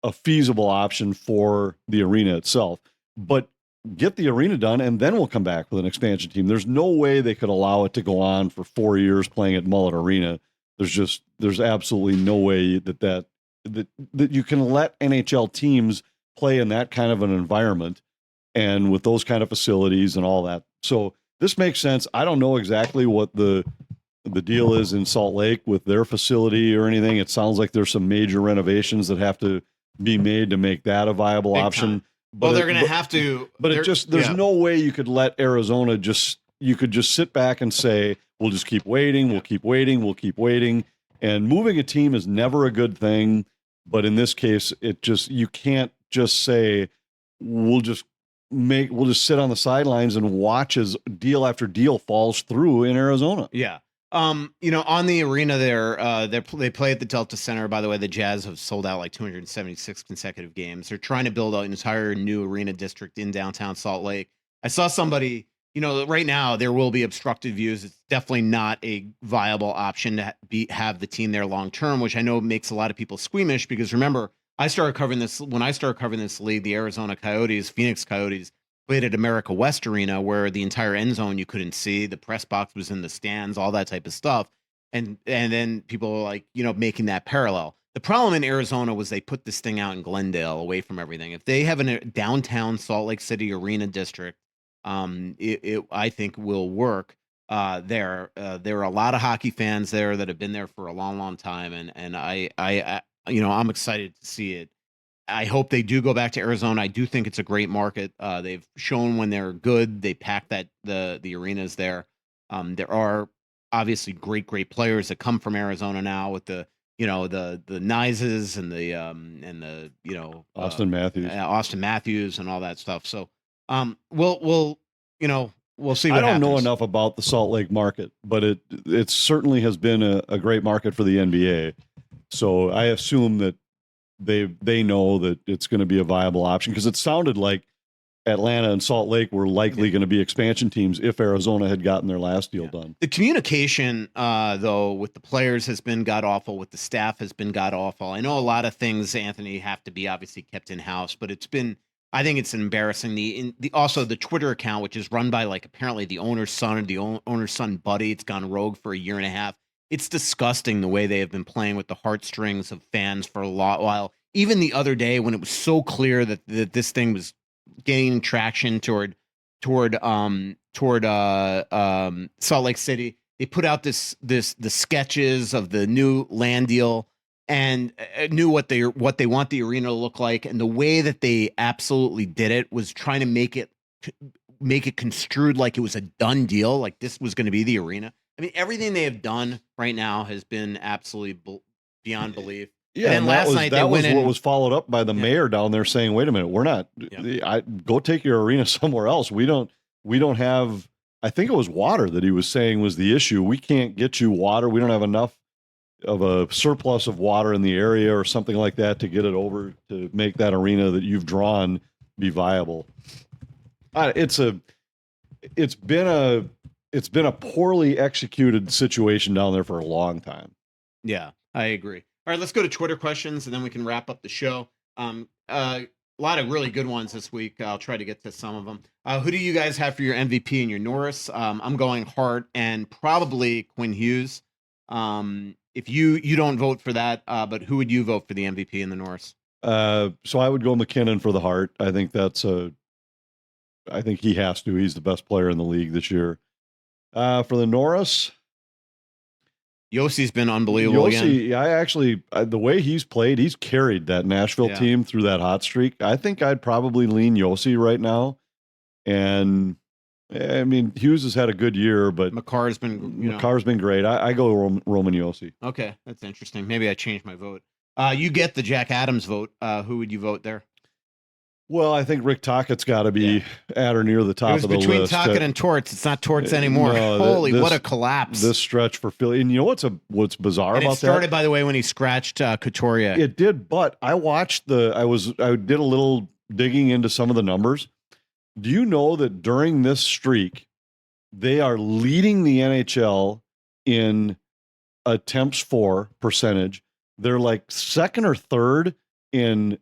a feasible option for the arena itself. But get the arena done, and then we'll come back with an expansion team. There's no way they could allow it to go on for 4 years playing at Mullet Arena. There's absolutely no way that you can let NHL teams play in that kind of an environment and with those kind of facilities and all that. So this makes sense. I don't know exactly what the deal is in Salt Lake with their facility or anything. It sounds like there's some major renovations that have to be made to make that a viable option. But they're going to have to. But there's no way you could let Arizona you could just sit back and say, we'll just keep waiting. We'll keep waiting. We'll keep waiting. And moving a team is never a good thing. But in this case, you can't just say, we'll just sit on the sidelines and watch as deal after deal falls through in Arizona. Yeah. On the arena there, they play at the Delta Center. By the way, the Jazz have sold out like 276 consecutive games. They're trying to build an entire new arena district in downtown Salt Lake. I saw somebody, right now there will be obstructed views. It's definitely not a viable option to have the team there long term, which I know makes a lot of people squeamish because remember, I started covering this when I started covering this league. The Arizona Coyotes, Phoenix Coyotes, played at America West Arena where the entire end zone you couldn't see. The press box was in the stands, all that type of stuff. And then people were like, making that parallel. The problem in Arizona was they put this thing out in Glendale away from everything. If they have a downtown Salt Lake City arena district, it I think will work there. There are a lot of hockey fans there that have been there for a long, long time. And I'm excited to see it. I hope they do go back to Arizona. I do think it's a great market. They've shown when they're good, they pack the arenas there. There are obviously great players that come from Arizona now with the Nizes and the Austin Matthews and all that stuff. So we'll see. I don't know enough about the Salt Lake market, but it certainly has been a great market for the NBA. So I assume that they know that it's going to be a viable option because it sounded like Atlanta and Salt Lake were likely going to be expansion teams if Arizona had gotten their last deal done. The communication, though, with the players has been god awful. With the staff has been god awful. I know a lot of things, Anthony, have to be obviously kept in house, but I think it's embarrassing. Also the Twitter account, which is run by apparently the owner's son or the owner's son buddy, it's gone rogue for a year and a half. It's disgusting the way they have been playing with the heartstrings of fans for a while. Even the other day when it was so clear that this thing was gaining traction toward Salt Lake City, they put out the sketches of the new land deal and knew what they want the arena to look like. And the way that they absolutely did it was trying to make it construed like it was a done deal, like this was going to be the arena. I mean, everything they have done right now has been absolutely beyond belief. Yeah, and last night that was what was followed up by the mayor down there saying, "Wait a minute, we're not. Go take your arena somewhere else. We don't have. I think it was water that he was saying was the issue. We can't get you water. We don't have enough of a surplus of water in the area or something like that to get it over to make that arena that you've drawn be viable." It's been a poorly executed situation down there for a long time. Yeah, I agree. All right, let's go to Twitter questions, and then we can wrap up the show. A lot of really good ones this week. I'll try to get to some of them. Who do you guys have for your MVP and your Norris? I'm going Hart and probably Quinn Hughes. If you don't vote for that, but who would you vote for the MVP and the Norris? So I would go MacKinnon for the Hart. I think I think he has to. He's the best player in the league this year. For the Norris, Yossi's been unbelievable again. I actually, the way he's played, he's carried that Nashville team through that hot streak. I think I'd probably lean Yossi right now. And I mean, Hughes has had a good year, but McCarr's been great. I go Roman Josi. Okay, that's interesting. Maybe I changed my vote. You get the Jack Adams vote. Who would you vote there? Well, I think Rick Tockett's got to be at or near the top of the list. It was between Tocchet and Torts. It's not Torts anymore. No, Holy, what a collapse! This stretch for Philly. And you know what's bizarre about that? It started, by the way, when he scratched Couturier. It did, but I watched I did a little digging into some of the numbers. Do you know that during this streak, they are leading the NHL in attempts for percentage? They're like second or third in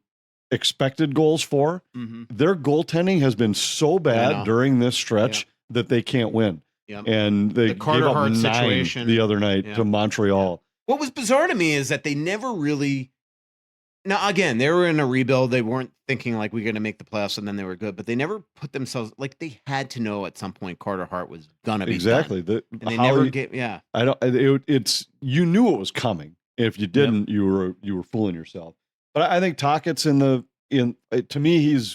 expected goals for. Mm-hmm. Their goaltending has been so bad during this stretch that they can't win. Yep. And they gave up 9 situation the other night to Montreal. What was bizarre to me is that they never really. Now, again, they were in a rebuild. They weren't thinking like we're going to make the playoffs and then they were good, but they never put themselves like they had to know at some point Carter Hart was going to be exactly. Done. And they never get. I don't. It's you knew it was coming. If you didn't, you were fooling yourself. But I think Tockett's to me,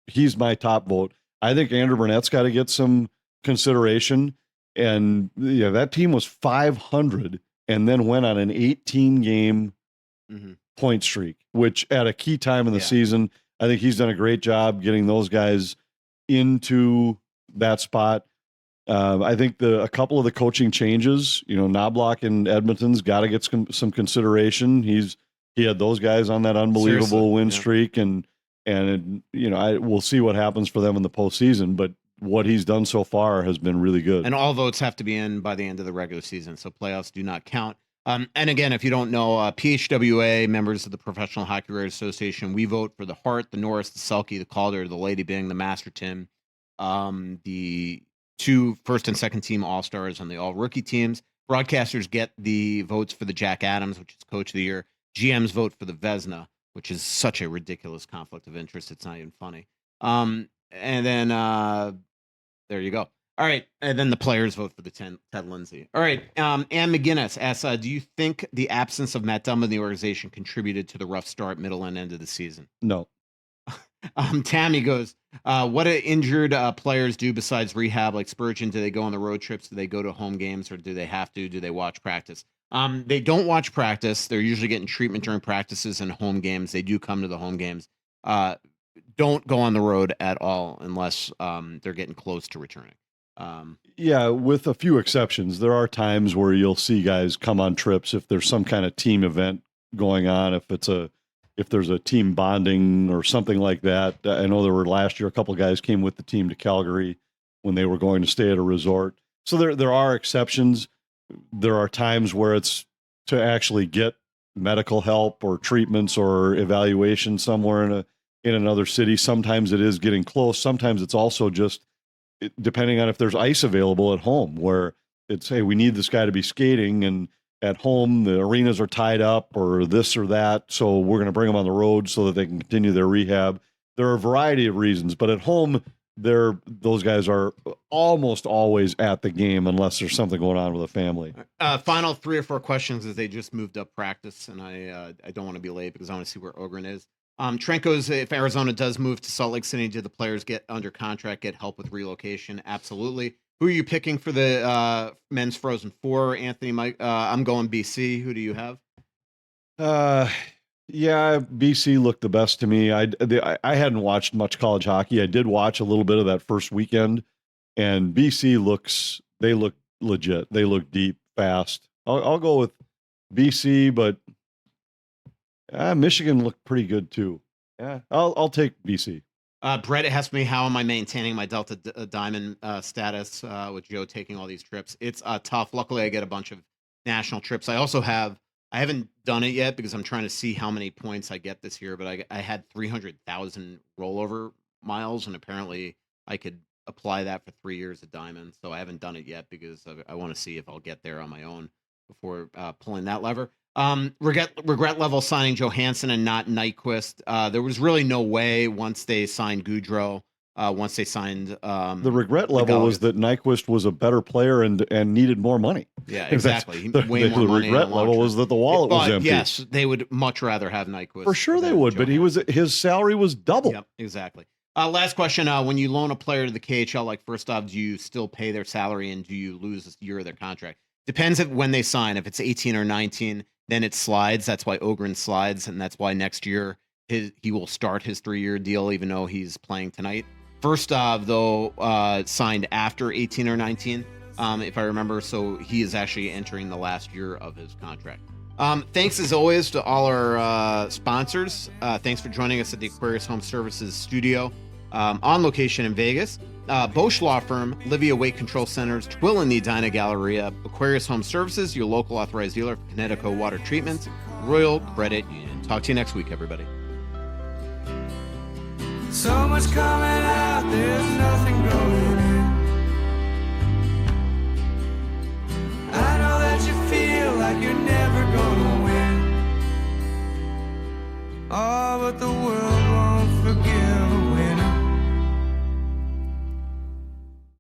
he's my top vote. I think Andrew Burnett's got to get some consideration. And that team was 500 and then went on an 18-game point streak, which at a key time in the season, I think he's done a great job getting those guys into that spot. I think a couple of the coaching changes, Knobloch and Edmonton's got to get some consideration. He had those guys on that unbelievable win streak, and we'll see what happens for them in the postseason. But what he's done so far has been really good. And all votes have to be in by the end of the regular season, so playoffs do not count. And again, if you don't know, PHWA, members of the Professional Hockey Writers Association, we vote for the Hart, the Norris, the Selke, the Calder, the Lady Byng, the Masterton, the 2 first and second team All-Stars and the all-rookie teams. Broadcasters get the votes for the Jack Adams, which is Coach of the Year. GMs vote for the Vezina, which is such a ridiculous conflict of interest. It's not even funny. And then there you go. All right. And then the players vote for the Ted Lindsay. All right. Ann McGinnis asks, do you think the absence of Matt Dumba in the organization contributed to the rough start, middle, and end of the season? No. Tammy goes, what do injured players do besides rehab? Like Spurgeon, do they go on the road trips? Do they go to home games, or do they have to? Do they watch practice? They don't watch practice. They're usually getting treatment during practices and home games. They do come to the home games. Don't go on the road at all unless they're getting close to returning. With a few exceptions. There are times where you'll see guys come on trips if there's some kind of team event going on, if there's a team bonding or something like that. I know there were last year a couple of guys came with the team to Calgary when they were going to stay at a resort. So there are exceptions. There are times where it's to actually get medical help or treatments or evaluation somewhere in another city. Sometimes it is getting close. Sometimes it's also just depending on if there's ice available at home, where it's, hey, we need this guy to be skating, and at home the arenas are tied up or this or that, so we're going to bring them on the road so that they can continue their rehab. There are a variety of reasons, but at home, those guys are almost always at the game unless there's something going on with a family. Final 3 or 4 questions, as they just moved up practice, and I don't want to be late because I want to see where Ohgren is. Trent goes, if Arizona does move to Salt Lake City, do the players get under contract, get help with relocation? Absolutely. Who are you picking for the men's Frozen Four, Anthony? Mike, I'm going BC. Who do you have? BC looked the best to me. I hadn't watched much college hockey. I did watch a little bit of that first weekend, and BC they look legit. They look deep, fast. I'll go with BC, but Michigan looked pretty good too. Yeah, I'll take BC. Brett asked me, how am I maintaining my Delta Diamond status with Joe taking all these trips? It's tough. Luckily, I get a bunch of national trips. I haven't done it yet because I'm trying to see how many points I get this year, but I had 300,000 rollover miles, and apparently I could apply that for 3 years of Diamond. So I haven't done it yet because I want to see if I'll get there on my own before pulling that lever. Regret level signing Johansson and not Nyquist. There was really no way once they signed Goudreau, once they signed the regret level was that Nyquist was a better player and needed more money. Yeah, exactly. Way more money. The regret level was that the wallet was empty. Yes, they would much rather have Nyquist. For sure they would, but his salary was double. Yep, exactly. Last question. When you loan a player to the KHL, like first off, do you still pay their salary and do you lose a year of their contract? Depends if when they sign. If it's 18 or 19, then it slides. That's why Ohgren slides, and that's why next year he will start his 3-year deal, even though he's playing tonight. First off, though, signed after 18 or 19, if I remember. So he is actually entering the last year of his contract. Thanks as always to all our sponsors. Thanks for joining us at the Aquarius Home Services studio on location in Vegas. Bosch Law Firm, Livia Weight Control Centers, Twill in the Edina Galleria, Aquarius Home Services, your local authorized dealer for Connecticut water treatments, Royal Credit Union. Talk to you next week, everybody. So much coming out, there's nothing going in. I know that you feel like you're never gonna win. Oh, but the world won't forgive